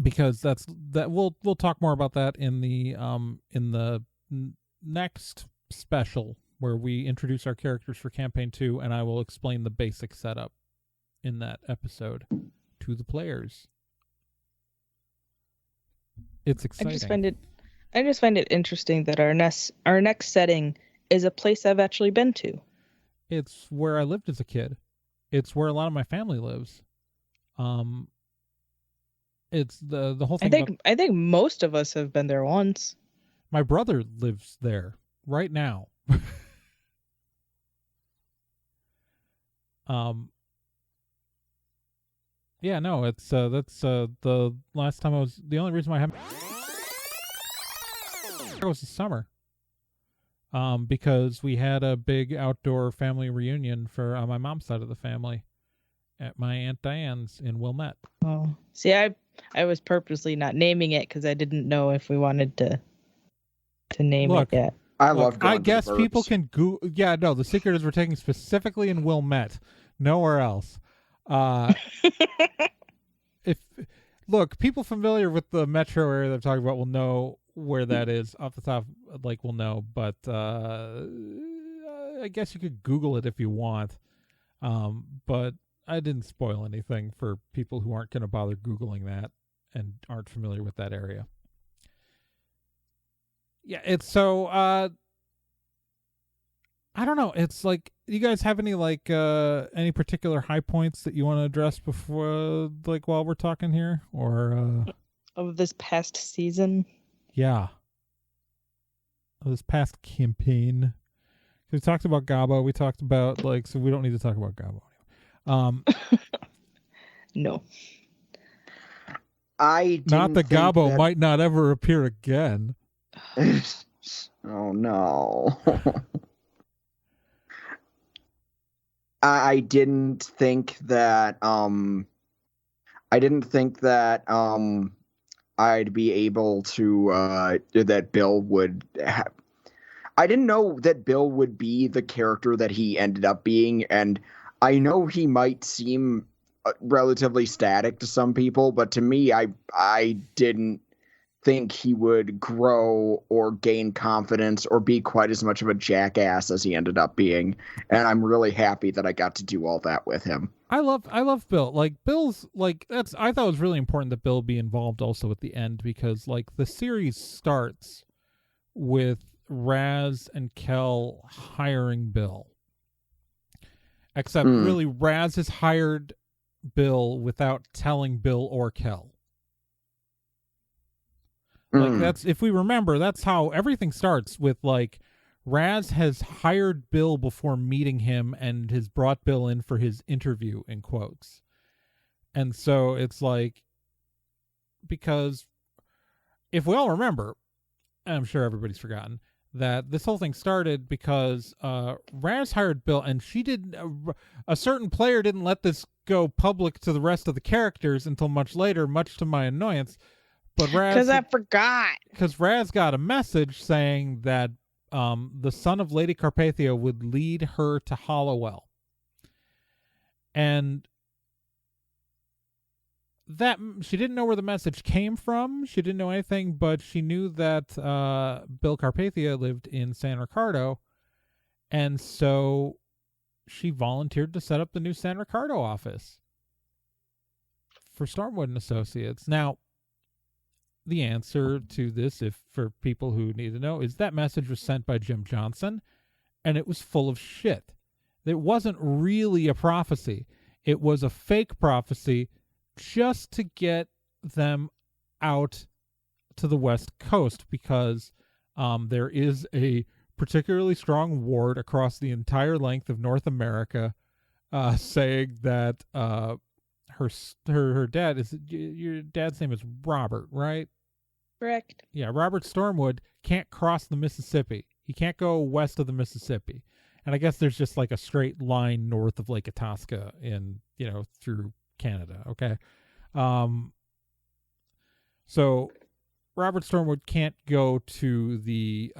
Because we'll talk more about that in the next special where we introduce our characters for Campaign 2, and I will explain the basic setup in that episode to the players. It's exciting. I just find it interesting that our next setting is a place I've actually been to. It's where I lived as a kid. It's where a lot of my family lives. It's the whole thing. I think most of us have been there once. My brother lives there right now. Yeah, no, it's that's the last time the only reason why I haven't was the summer. Because we had a big outdoor family reunion for on my mom's side of the family at my Aunt Diane's in Wilmette. Oh, see, I was purposely not naming it because I didn't know if we wanted to name it yet. I guess people can go. Yeah, no, the secret is we're taking specifically in Wilmette, nowhere else. People familiar with the metro area that I'm talking about will know where that is off the top. Like, will know, but I guess you could Google it if you want. But I didn't spoil anything for people who aren't going to bother Googling that and aren't familiar with that area. Yeah, it's so, I don't know. It's like, you guys have any, like, any particular high points that you want to address before, like, while we're talking here? Or, of this past season? Yeah. Of this past campaign. We talked about Gabo. We talked about, like, so we don't need to talk about Gabo. No. Not that Gabo might not ever appear again. Oh no. I didn't think that I'd be able to that Bill would have. I didn't know that Bill would be the character that he ended up being, and I know he might seem relatively static to some people, but to me, I didn't think he would grow or gain confidence or be quite as much of a jackass as he ended up being. And I'm really happy that I got to do all that with him. I love Bill. Like, Bill's like, I thought it was really important that Bill be involved also at the end, because like the series starts with Raz and Kel hiring Bill. Except really Raz has hired Bill without telling Bill or Kel. Like, that's, if we remember, that's how everything starts with, like, Raz has hired Bill before meeting him and has brought Bill in for his interview, in quotes. And so it's like, because if we all remember, I'm sure everybody's forgotten, that this whole thing started because Raz hired Bill, and she did a certain player didn't let this go public to the rest of the characters until much later, much to my annoyance. But Raz, because I forgot. Because Raz got a message saying that the son of Lady Carpathia would lead her to Hollowell, and that she didn't know where the message came from. She didn't know anything, but she knew that Bill Carpathia lived in San Ricardo, and so she volunteered to set up the new San Ricardo office for Stormwood Associates. Now, the answer to this, if for people who need to know, is that message was sent by Jim Johnson, and it was full of shit. It wasn't really a prophecy. It was a fake prophecy just to get them out to the West Coast, because there is a particularly strong ward across the entire length of North America saying that her dad is, your dad's name is Robert, right? Correct. Yeah, Robert Stormwood can't cross the Mississippi. He can't go west of the Mississippi. And I guess there's just like a straight line north of Lake Itasca in, through Canada, okay? So Robert Stormwood can't go to the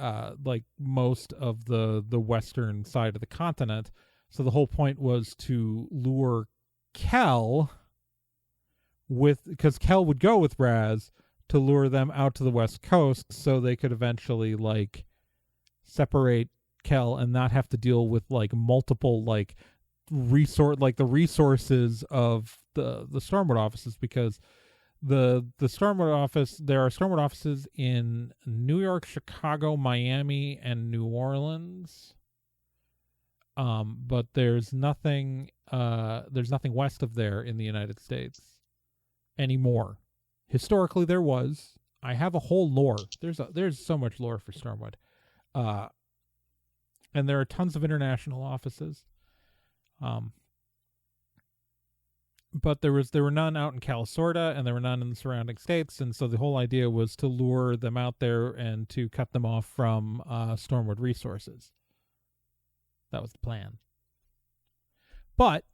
like most of the western side of the continent. So the whole point was to lure Kel because Kel would go with Raz to lure them out to the West Coast so they could eventually like separate Kel and not have to deal with like multiple like the resources of the Stormwood offices, because the Stormwood office, there are Stormwood offices in New York, Chicago, Miami, and New Orleans. But there's nothing west of there in the United States anymore. Historically, there was. I have a whole lore. There's so much lore for Stormwood, and there are tons of international offices. But there were none out in Calisorda, and there were none in the surrounding states, and so the whole idea was to lure them out there and to cut them off from Stormwood resources. That was the plan. But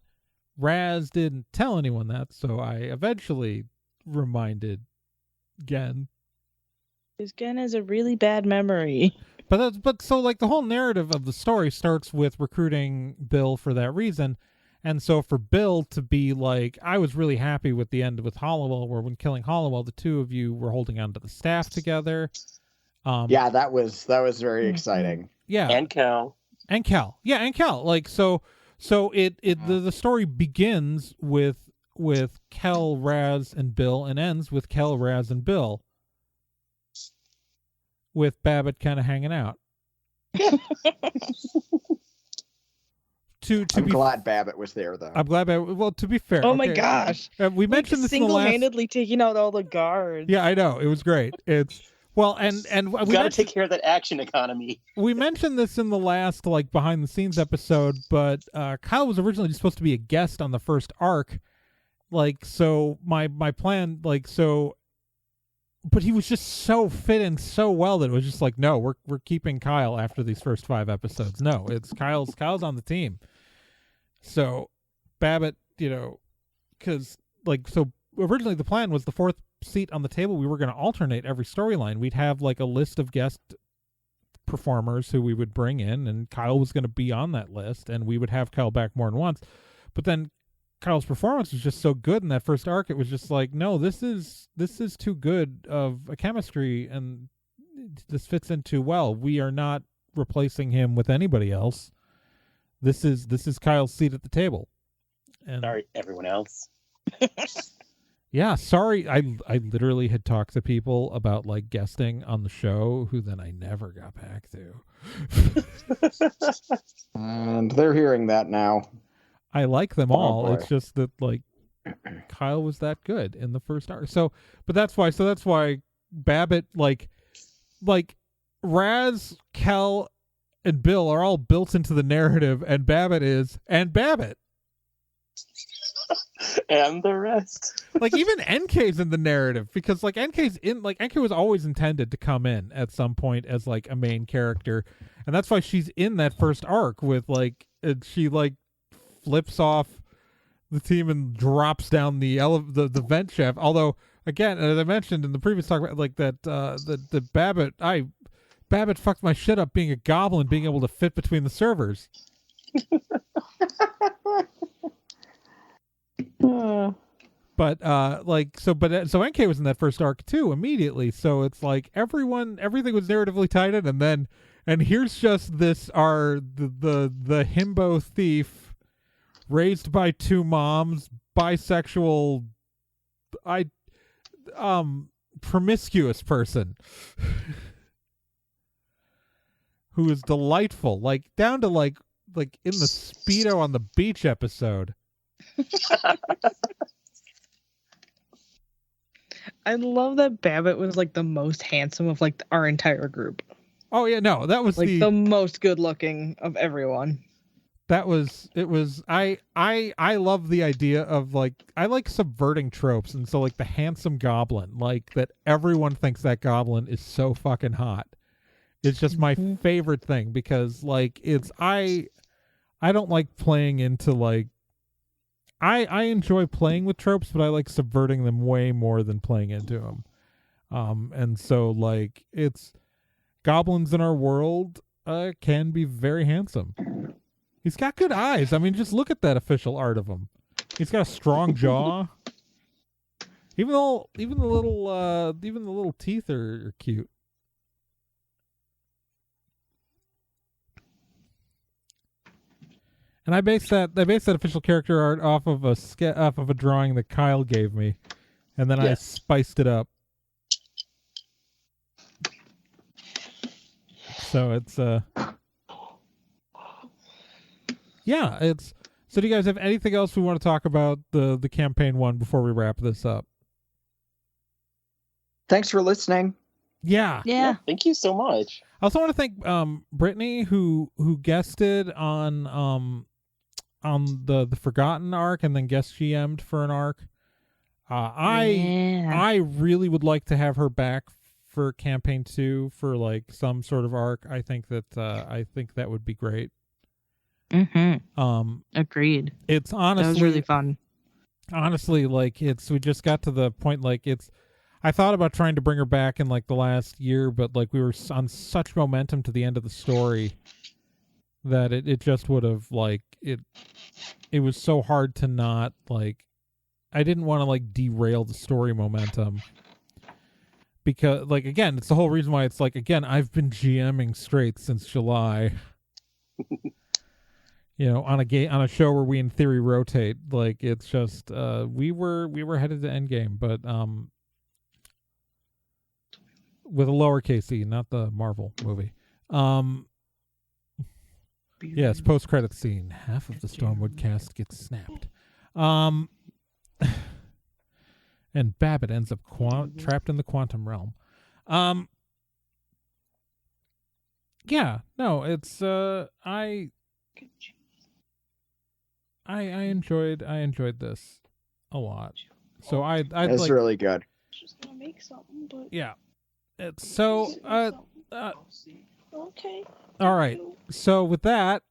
Raz didn't tell anyone that, so I eventually reminded Gen. Because Gen has a really bad memory. But so like the whole narrative of the story starts with recruiting Bill for that reason. And so for Bill to be like, I was really happy with the end with Hollowell, where when killing Hollowell, the two of you were holding onto the staff together. Yeah, that was very exciting. Yeah. And Cal. Yeah, and Cal. Like so the story begins with Kel, Raz, and Bill, and ends with Kel, Raz, and Bill, with Babbitt kind of hanging out. I'm glad Babbitt was there, though. I'm glad Babbitt. Well, to be fair. Oh my gosh! We mentioned this in the last. Single-handedly taking out all the guards. Yeah, I know, it was great. It's and we got to take care of that action economy. We mentioned this in the last like behind the scenes episode, but Kyle was originally supposed to be a guest on the first arc. Like, so my plan, like, so, but he was just so fit in so well that it was just like, no, we're keeping Kyle after these first 5 episodes. No, it's Kyle's on the team. So Babbitt, because like, so originally the plan was the 4th seat on the table, we were going to alternate every storyline. We'd have like a list of guest performers who we would bring in, and Kyle was going to be on that list, and we would have Kyle back more than once. But then Kyle's performance was just so good in that first arc, it was just like, no, this is too good of a chemistry, and this fits in too well. We are not replacing him with anybody else. This is Kyle's seat at the table. And sorry, everyone else. Yeah, sorry. I literally had talked to people about like guesting on the show who then I never got back to. And they're hearing that now. I like them all. It's just that like Kyle was that good in the first arc. So that's why Babbitt, like Raz, Kel, and Bill are all built into the narrative, and Babbitt. And the rest. Like even NK's in the narrative, because like NK was always intended to come in at some point as like a main character, and that's why she's in that first arc with like she like flips off the team and drops down the vent shaft. Although again, as I mentioned in the previous talk, like that the Babbitt fucked my shit up being a goblin, being able to fit between the servers. But so NK was in that first arc too immediately. So it's like everything was narratively tied in, and here's just this the himbo thief raised by two moms, bisexual, promiscuous person who is delightful, like down to like in the Speedo on the beach episode. I love that Babbitt was like the most handsome of like our entire group. Oh yeah, no, that was like the most good looking of everyone. I love the idea of like, I like subverting tropes, and so like the handsome goblin, like that everyone thinks that goblin is so fucking hot. It's just my favorite thing, because like I don't like playing into like, I enjoy playing with tropes, but I like subverting them way more than playing into them. And so like it's goblins in our world can be very handsome. He's got good eyes. I mean, just look at that official art of him. He's got a strong jaw. Even the little teeth are cute. And I based that official character art off of a drawing that Kyle gave me, and then I spiced it up. So it's yeah, it's. So do you guys have anything else we want to talk about the campaign one before we wrap this up? Thanks for listening. Yeah. Thank you so much. I also want to thank Brittany who guested on the Forgotten arc and then guest GM'd for an arc. I really would like to have her back for campaign 2 for like some sort of arc. I think that would be great. Agreed. It's honestly, that was really fun. Honestly, like we just got to the point, like I thought about trying to bring her back in like the last year, but like we were on such momentum to the end of the story that it just would have like it was so hard to not like, I didn't want to like derail the story momentum, because like, again, it's the whole reason why it's like, again, I've been GMing straight since July. You know, on a show where we in theory rotate, like it's just we were headed to Endgame, but with a lowercase e, not the Marvel movie. Yes, post-credit scene. Half of the Stormwood cast gets snapped. And Babbitt ends up trapped in the quantum realm. Yeah, no, it's I enjoyed this a lot. So I'd it's like, really good. Just gonna make something, but yeah. It's so okay. All right. So with that,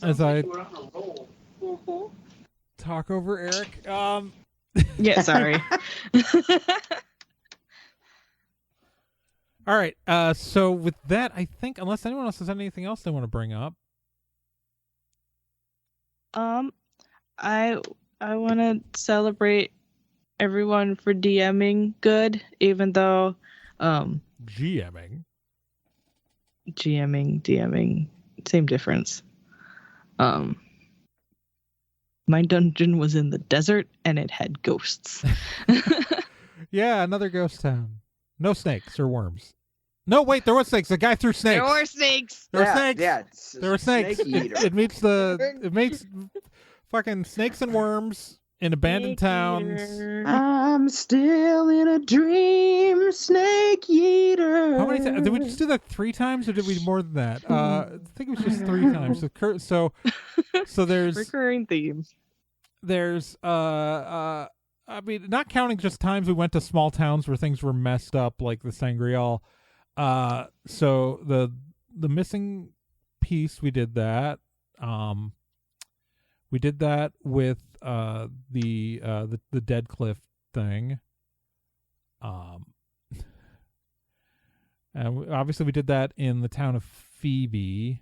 as I talk over Eric, yeah, sorry. All right. So with that, I think unless anyone else has anything else they want to bring up. I want to celebrate everyone for DMing good, even though DMing, same difference. My dungeon was in the desert and it had ghosts. Yeah, another ghost town. No snakes or worms. No, wait, there was snakes. The guy threw snakes. There were snakes. There were snakes. Yeah, there were snakes. It makes Fucking snakes and worms in abandoned towns. I'm still in a dream, snake eater. How many times did we just do that? 3 times, or did we more than that? I think it was just 3 times. So there's recurring themes. There's I mean, not counting just times we went to small towns where things were messed up, like the Sangreal. So the missing piece, we did that. We did that with the Dead Cliff thing. And obviously we did that in the town of Phoebe.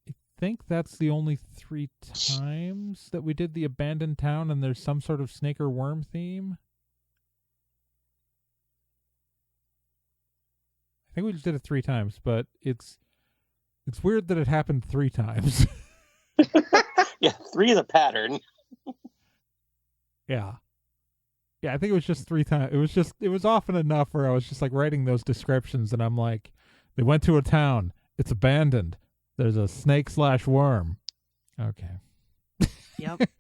I think that's the only 3 times that we did the abandoned town and there's some sort of snake or worm theme. I think we just did it 3 times, but it's weird that it happened 3 times. Yeah, 3 is a pattern. Yeah. Yeah, I think it was just 3 times. It was often enough where I was just like writing those descriptions and I'm like, they went to a town. It's abandoned. There's a snake/worm. Okay. Yep.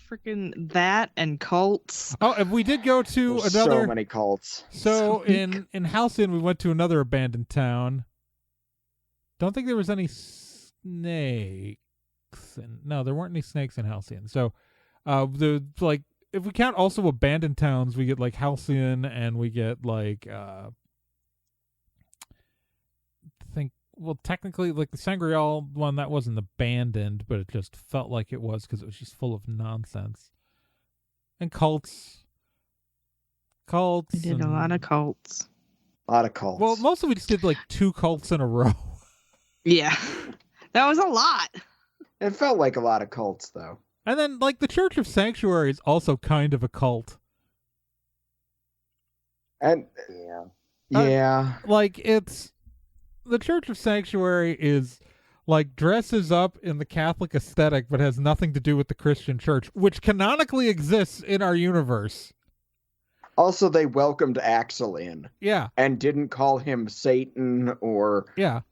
Freaking that and cults. Oh, and we did go to There's another. So many cults. So in Halcyon, we went to another abandoned town. Don't think there was any snakes. No, there weren't any snakes in Halcyon. So, if we count also abandoned towns, we get like Halcyon, and we get like technically like the Sangreal one that wasn't abandoned, but it just felt like it was because it was just full of nonsense. And cults. We did a lot of cults. Well, mostly we just did like 2 cults in a row. Yeah, that was a lot. It felt like a lot of cults, though. And then, like, the Church of Sanctuary is also kind of a cult. And yeah, like it's the Church of Sanctuary is like dresses up in the Catholic aesthetic, but has nothing to do with the Christian Church, which canonically exists in our universe. Also, they welcomed Axel in. Yeah, and didn't call him Satan or well,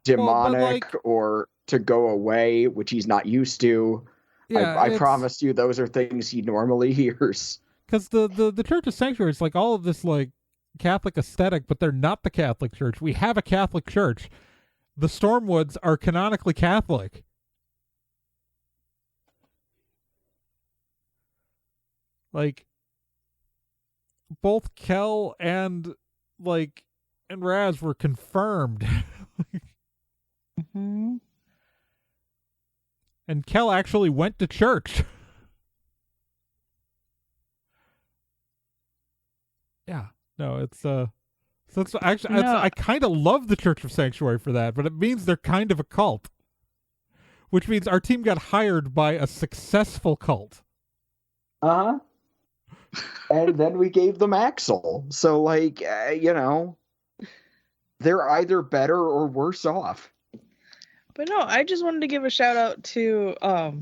demonic or to go away, which he's not used to. Yeah, I promise you, those are things he normally hears. Because the Church of Sanctuary is like all of this like Catholic aesthetic, but they're not the Catholic Church. We have a Catholic Church. The Stormwoods are canonically Catholic. Like both Kel and Raz were confirmed. Mm-hmm. And Kel actually went to church. Yeah. No, it's so it's actually I kind of love the Church of Sanctuary for that, but it means they're kind of a cult. Which means our team got hired by a successful cult. Uh-huh. And then we gave them Axel. So they're either better or worse off. But no, I just wanted to give a shout out to all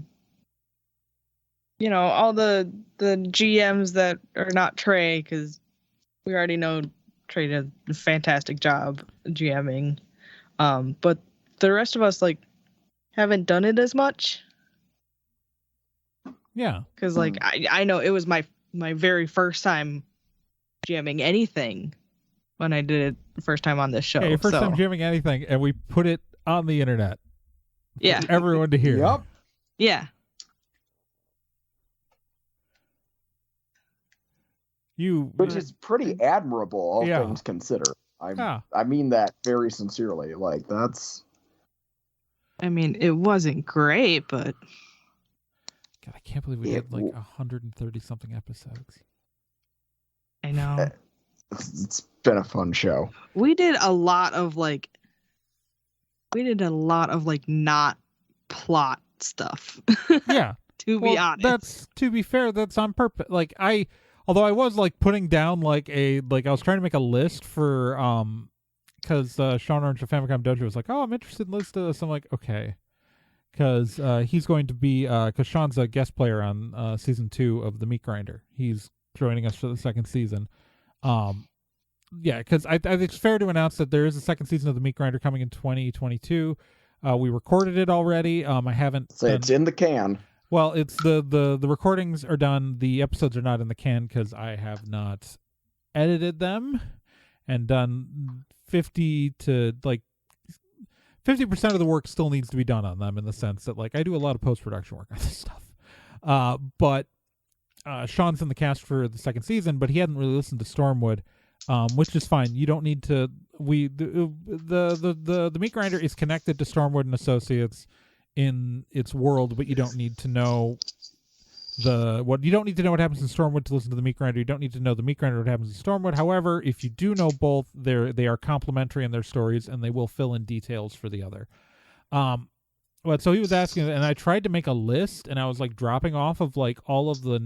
the GMs that are not Trae, because we already know Trae did a fantastic job GMing. But the rest of us haven't done it as much. Yeah. Because I know it was my very first time GMing anything when I did it the first time on this show. Yeah, your first time GMing anything, and we put it on the internet. Yeah. For everyone to hear. Yep. Yeah. Which is pretty admirable, all Yeah. things considered. I mean that very sincerely. I mean, it wasn't great, but God, I can't believe we did 130 something episodes. I know. It's been a fun show. We did a lot of not plot stuff. Yeah. To be honest. To be fair, that's on purpose. Although I was putting down I was trying to make a list for because Sean Orange of Famicom Dojo was like, oh, I'm interested in list of this. I'm like, okay, because he's going to be because Sean's a guest player on season 2 of the Meat Grinder. He's joining us for the second season. Yeah, because I think it's fair to announce that there is a second season of the Meat Grinder coming in 2022. We recorded it already. I haven't. So it's in the can. Well, it's the recordings are done. The episodes are not in the can because I have not edited them and done 50% of the work still needs to be done on them, in the sense that like I do a lot of post-production work on this stuff. But Sean's in the cast for the second season, but he hadn't really listened to Stormwood, which is fine. You don't need to. The Meat Grinder is connected to Stormwood and Associates in its world, but you don't need to know you don't need to know what happens in Stormwood to listen to the Meat Grinder. You don't need to know the Meat Grinder what happens in Stormwood. However, if you do know both, they are complementary in their stories, and they will fill in details for the other. But so he was asking, and I tried to make a list, and I was like dropping off of like all of the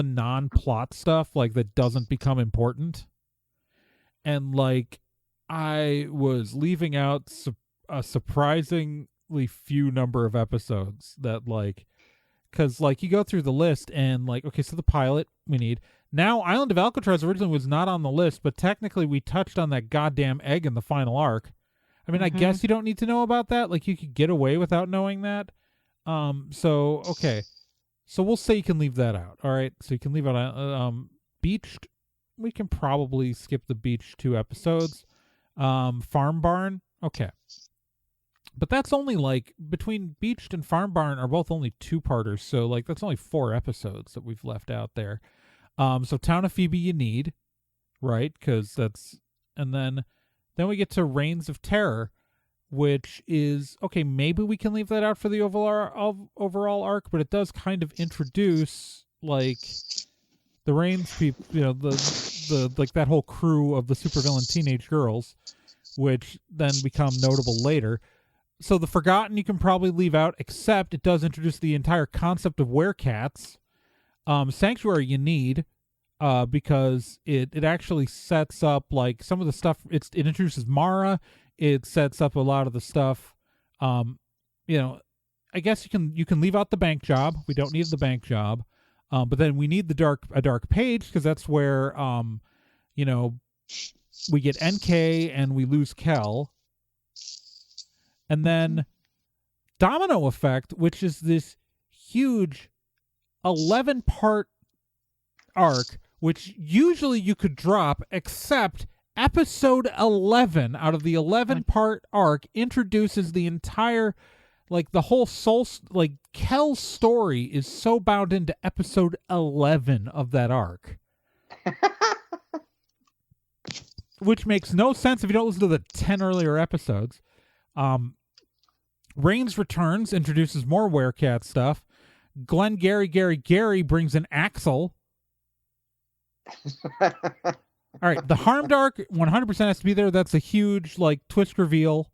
non-plot stuff like that doesn't become important, and like I was leaving out a surprisingly few number of episodes that like. Because, like, you go through the list and, like, okay, so the pilot we need. Now, Island of Alcatraz originally was not on the list, but technically we touched on that goddamn egg in the final arc. I mean, I guess you don't need to know about that. Like, you could get away without knowing that. So, okay. So we'll say you can leave that out, all right? So you can leave out Beached. We can probably skip the Beach 2 episodes. Farm Barn. Okay. But that's only like between Beached and Farm Barn are both only 2-parters, so like that's only 4 episodes that we've left out there. So Town of Phoebe you need, right? Because that's, and then we get to Reigns of Terror, which is okay. Maybe we can leave that out for the overall arc, but it does kind of introduce like the Reigns people, the like that whole crew of the supervillain teenage girls, which then become notable later. So the Forgotten you can probably leave out, except it does introduce the entire concept of werecats. Sanctuary you need, because it actually sets up like some of the stuff. It introduces Mara. It sets up a lot of the stuff. I guess you can leave out the bank job. We don't need the bank job, but then we need a dark page, because that's where we get NK and we lose Kel. And then Domino Effect, which is this huge 11-part arc, which usually you could drop, except episode 11 out of the 11-part arc introduces the entire, like the whole soul, like Kel's story is so bound into episode 11 of that arc. Which makes no sense if you don't listen to the 10 earlier episodes. Reigns returns, introduces more werecat stuff. Glenn Gary brings in Axel. All right, the Harmed arc 100% has to be there. That's a huge like twist reveal.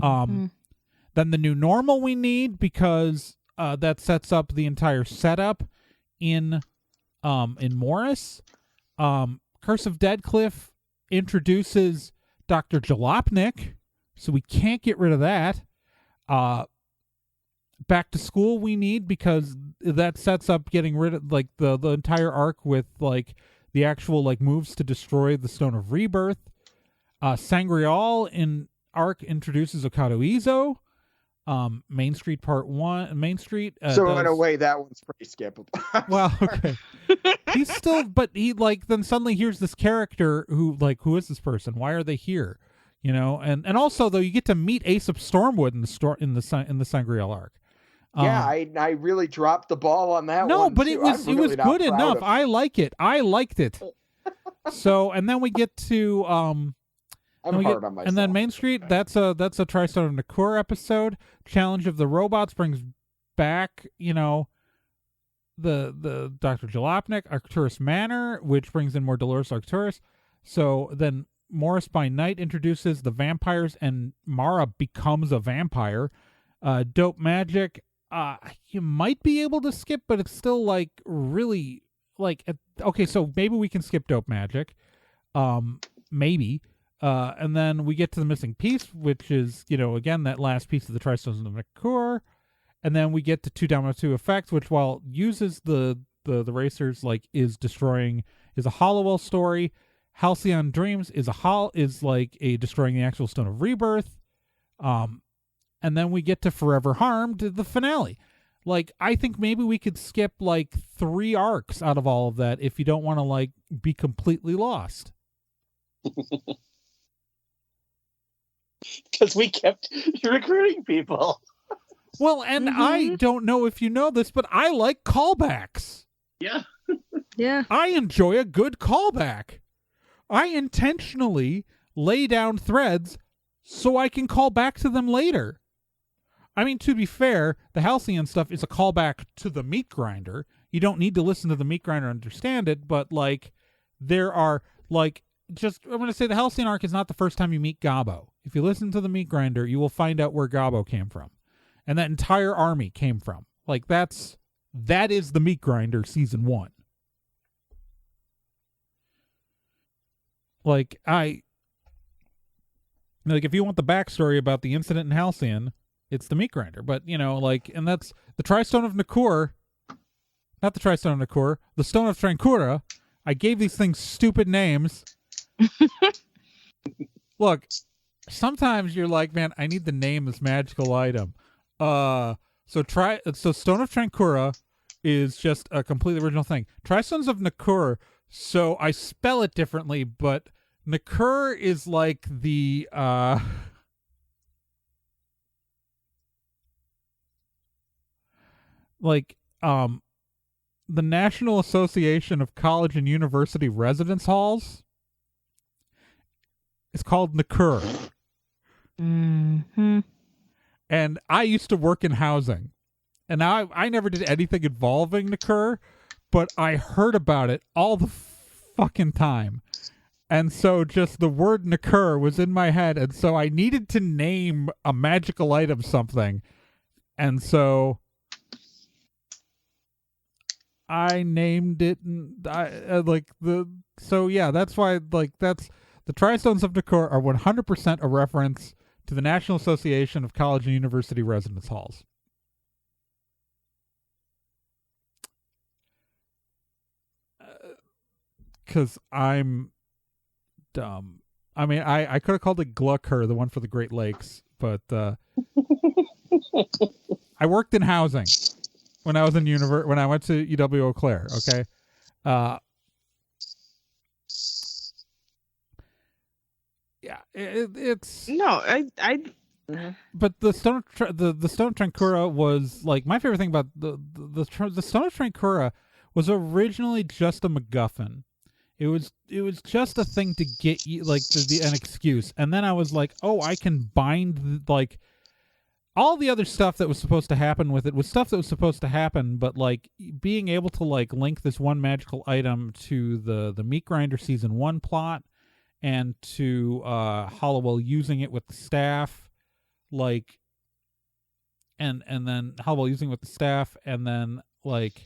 Then the new normal we need, because that sets up the entire setup in Morris. Curse of Deadcliff introduces Dr. Jalopnik, so we can't get rid of that. Back to School we need, because that sets up getting rid of like the entire arc with like the actual like moves to destroy the Stone of Rebirth. Sangreal in arc introduces Okado Izo. Main Street Part 1, Main Street. So in a way, that one's pretty skippable. Well, okay. He's still, but he like then suddenly here's this character who is this person? Why are they here? And also though you get to meet Aesop Stormwood in the Sangreal arc. Yeah, I really dropped the ball on that one. No, but too. it was good enough. I like it. I liked it. So, and then we get to I'm hard on myself. And then Main Street, that's a TriStar and Nakur episode. Challenge of the Robots brings back, the Dr. Jalopnik, Arcturus Manor, which brings in more Dolores Arcturus. So then Morris by Night introduces the vampires, and Mara becomes a vampire. Dope Magic, you might be able to skip, but it's still like really like okay. So maybe we can skip Dope Magic, maybe. And then we get to the missing piece, which is again that last piece of the Tristones of Nakur, and then we get to 2 Domino 2 Effects, which while uses the racers is a Hollowell story. Halcyon Dreams is like a destroying the actual Stone of Rebirth. And then we get to Forever Harmed, the finale. Like, I think maybe we could skip, like, 3 arcs out of all of that if you don't want to, like, be completely lost. Because we kept recruiting people. Well, and I don't know if you know this, but I like callbacks. Yeah. Yeah. I enjoy a good callback. I intentionally lay down threads so I can call back to them later. I mean, to be fair, the Halcyon stuff is a callback to the Meat Grinder. You don't need to listen to the Meat Grinder to understand it, but, like, there are, like, I'm going to say the Halcyon arc is not the first time you meet Gabo. If you listen to the Meat Grinder, you will find out where Gabo came from. And that entire army came from. Like, that is the Meat Grinder season 1. Like, if you want the backstory about the incident in Halcyon, it's the Meat Grinder. But, like, and that's the Tri-Stone of Nikur. Not the Tri-Stone of Nikur. The Stone of Trankura. I gave these things stupid names. Look, sometimes you're like, man, I need to name this magical item. So Stone of Trankura is just a completely original thing. Tri-Stones of Nikur, so I spell it differently, but Nikur is like the the National Association of College and University Residence Halls is called Nikur. Mm-hmm. And I used to work in housing. And I never did anything involving Nikur, but I heard about it all the fucking time. And so just the word Nikur was in my head, and so I needed to name a magical item something. And so I named it, that's why, the Tri-Stones of Nikur are 100% a reference to the National Association of College and University Residence Halls. Because I'm dumb. I mean, I could have called it Glucker, the one for the Great Lakes, but I worked in housing when I was in when I went to UW Eau Claire. Okay, yeah, it's no, I. But the Stone of the Stone of Trankura was like my favorite thing about the Stone of Trankura was originally just a MacGuffin. It was just a thing to get you, like, an excuse. And then I was like, oh, I can bind, like, all the other stuff that was supposed to happen with it was stuff that was supposed to happen, but, like, being able to, like, link this one magical item to the Meat Grinder Season 1 plot and to Hollowell using it with the staff, like, and then Hollowell using it with the staff, and then, like,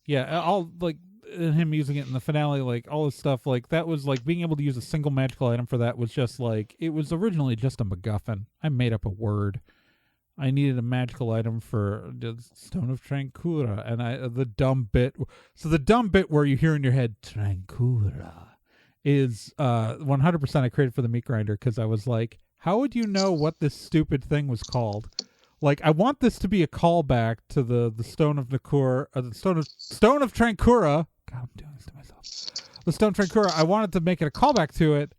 yeah, all, like, him using it in the finale, like, all this stuff, like, that was, like, being able to use a single magical item for that was just, like, it was originally just a MacGuffin. I made up a word. I needed a magical item for the Stone of Trankura, and the dumb bit where you hear in your head, Trankura, is 100% I created for the Meat Grinder, because I was like, how would you know what this stupid thing was called? Like, I want this to be a callback to the Stone of Nikur, the Stone of Trankura. God, I'm doing this to myself. The Stone of Trankura. I wanted to make it a callback to it,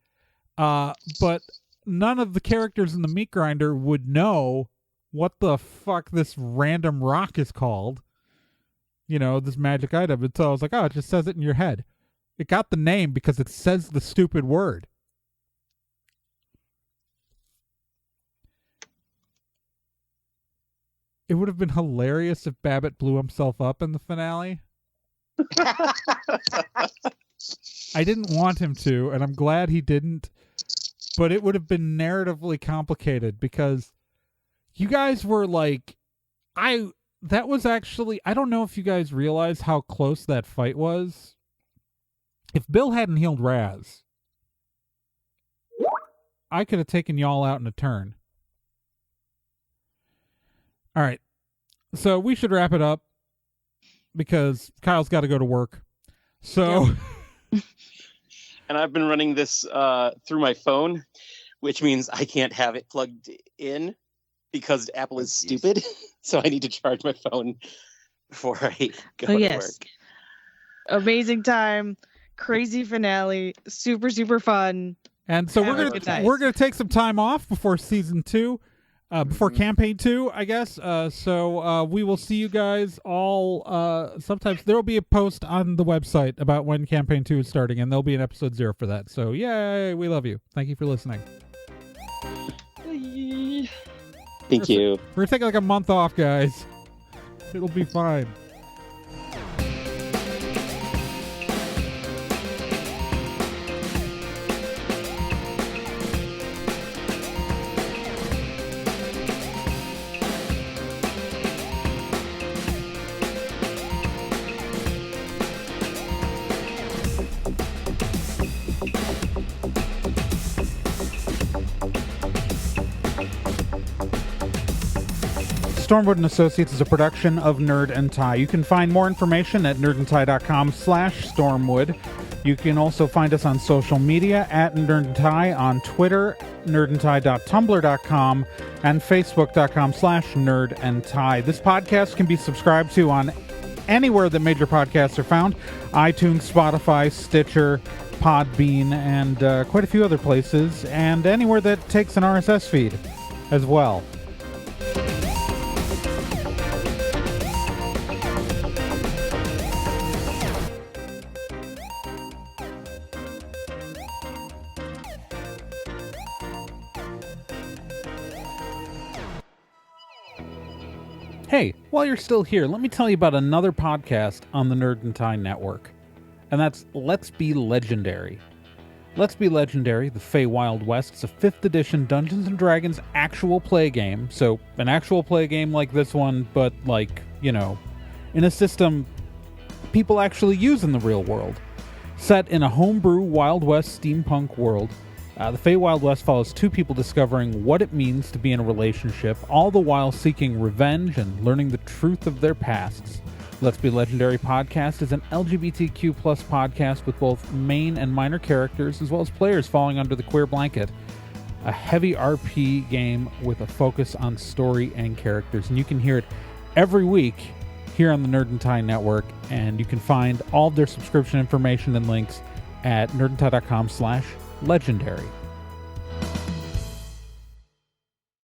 but none of the characters in the Meat Grinder would know what the fuck this random rock is called. This magic item. And so I was like, oh, it just says it in your head. It got the name because it says the stupid word. It would have been hilarious if Babbitt blew himself up in the finale. I didn't want him to, and I'm glad he didn't. But it would have been narratively complicated because you guys were like, that was actually, I don't know if you guys realize how close that fight was. If Bill hadn't healed Raz, I could have taken y'all out in a turn. All right, so we should wrap it up because Kyle's got to go to work. So, and I've been running this through my phone, which means I can't have it plugged in because Apple is stupid. So I need to charge my phone before I go to work. Amazing time, crazy finale, super, super fun. And so we're gonna take some time off before season 2. Before campaign 2, I guess. So we will see you guys all. Sometimes there will be a post on the website about when campaign 2 is starting, and there'll be an episode 0 for that. So yay, we love you. Thank you for listening. Thank you. We're taking like a month off, guys. It'll be fine. Stormwood Associates is a production of Nerd and Tie. You can find more information at nerdandtie.com/Stormwood. You can also find us on social media at Nerd and Tie on Twitter, nerdandtie.tumblr.com, and facebook.com/nerdandtie. This podcast can be subscribed to on anywhere that major podcasts are found: iTunes, Spotify, Stitcher, Podbean, and quite a few other places, and anywhere that takes an RSS feed as well. Hey, while you're still here, let me tell you about another podcast on the Nerd and Tie Network, and that's Let's Be Legendary. Let's Be Legendary, the Feywild West, is a 5th edition Dungeons & Dragons actual play game. So, an actual play game like this one, but like, in a system people actually use in the real world. Set in a homebrew Wild West steampunk world, the Feywild West follows 2 people discovering what it means to be in a relationship, all the while seeking revenge and learning the truth of their pasts. Let's Be Legendary podcast is an LGBTQ+ podcast with both main and minor characters, as well as players falling under the queer blanket. A heavy RP game with a focus on story and characters. And you can hear it every week here on the Nerd and Tie Network, and you can find all of their subscription information and links at nerdandtie.com/legendary.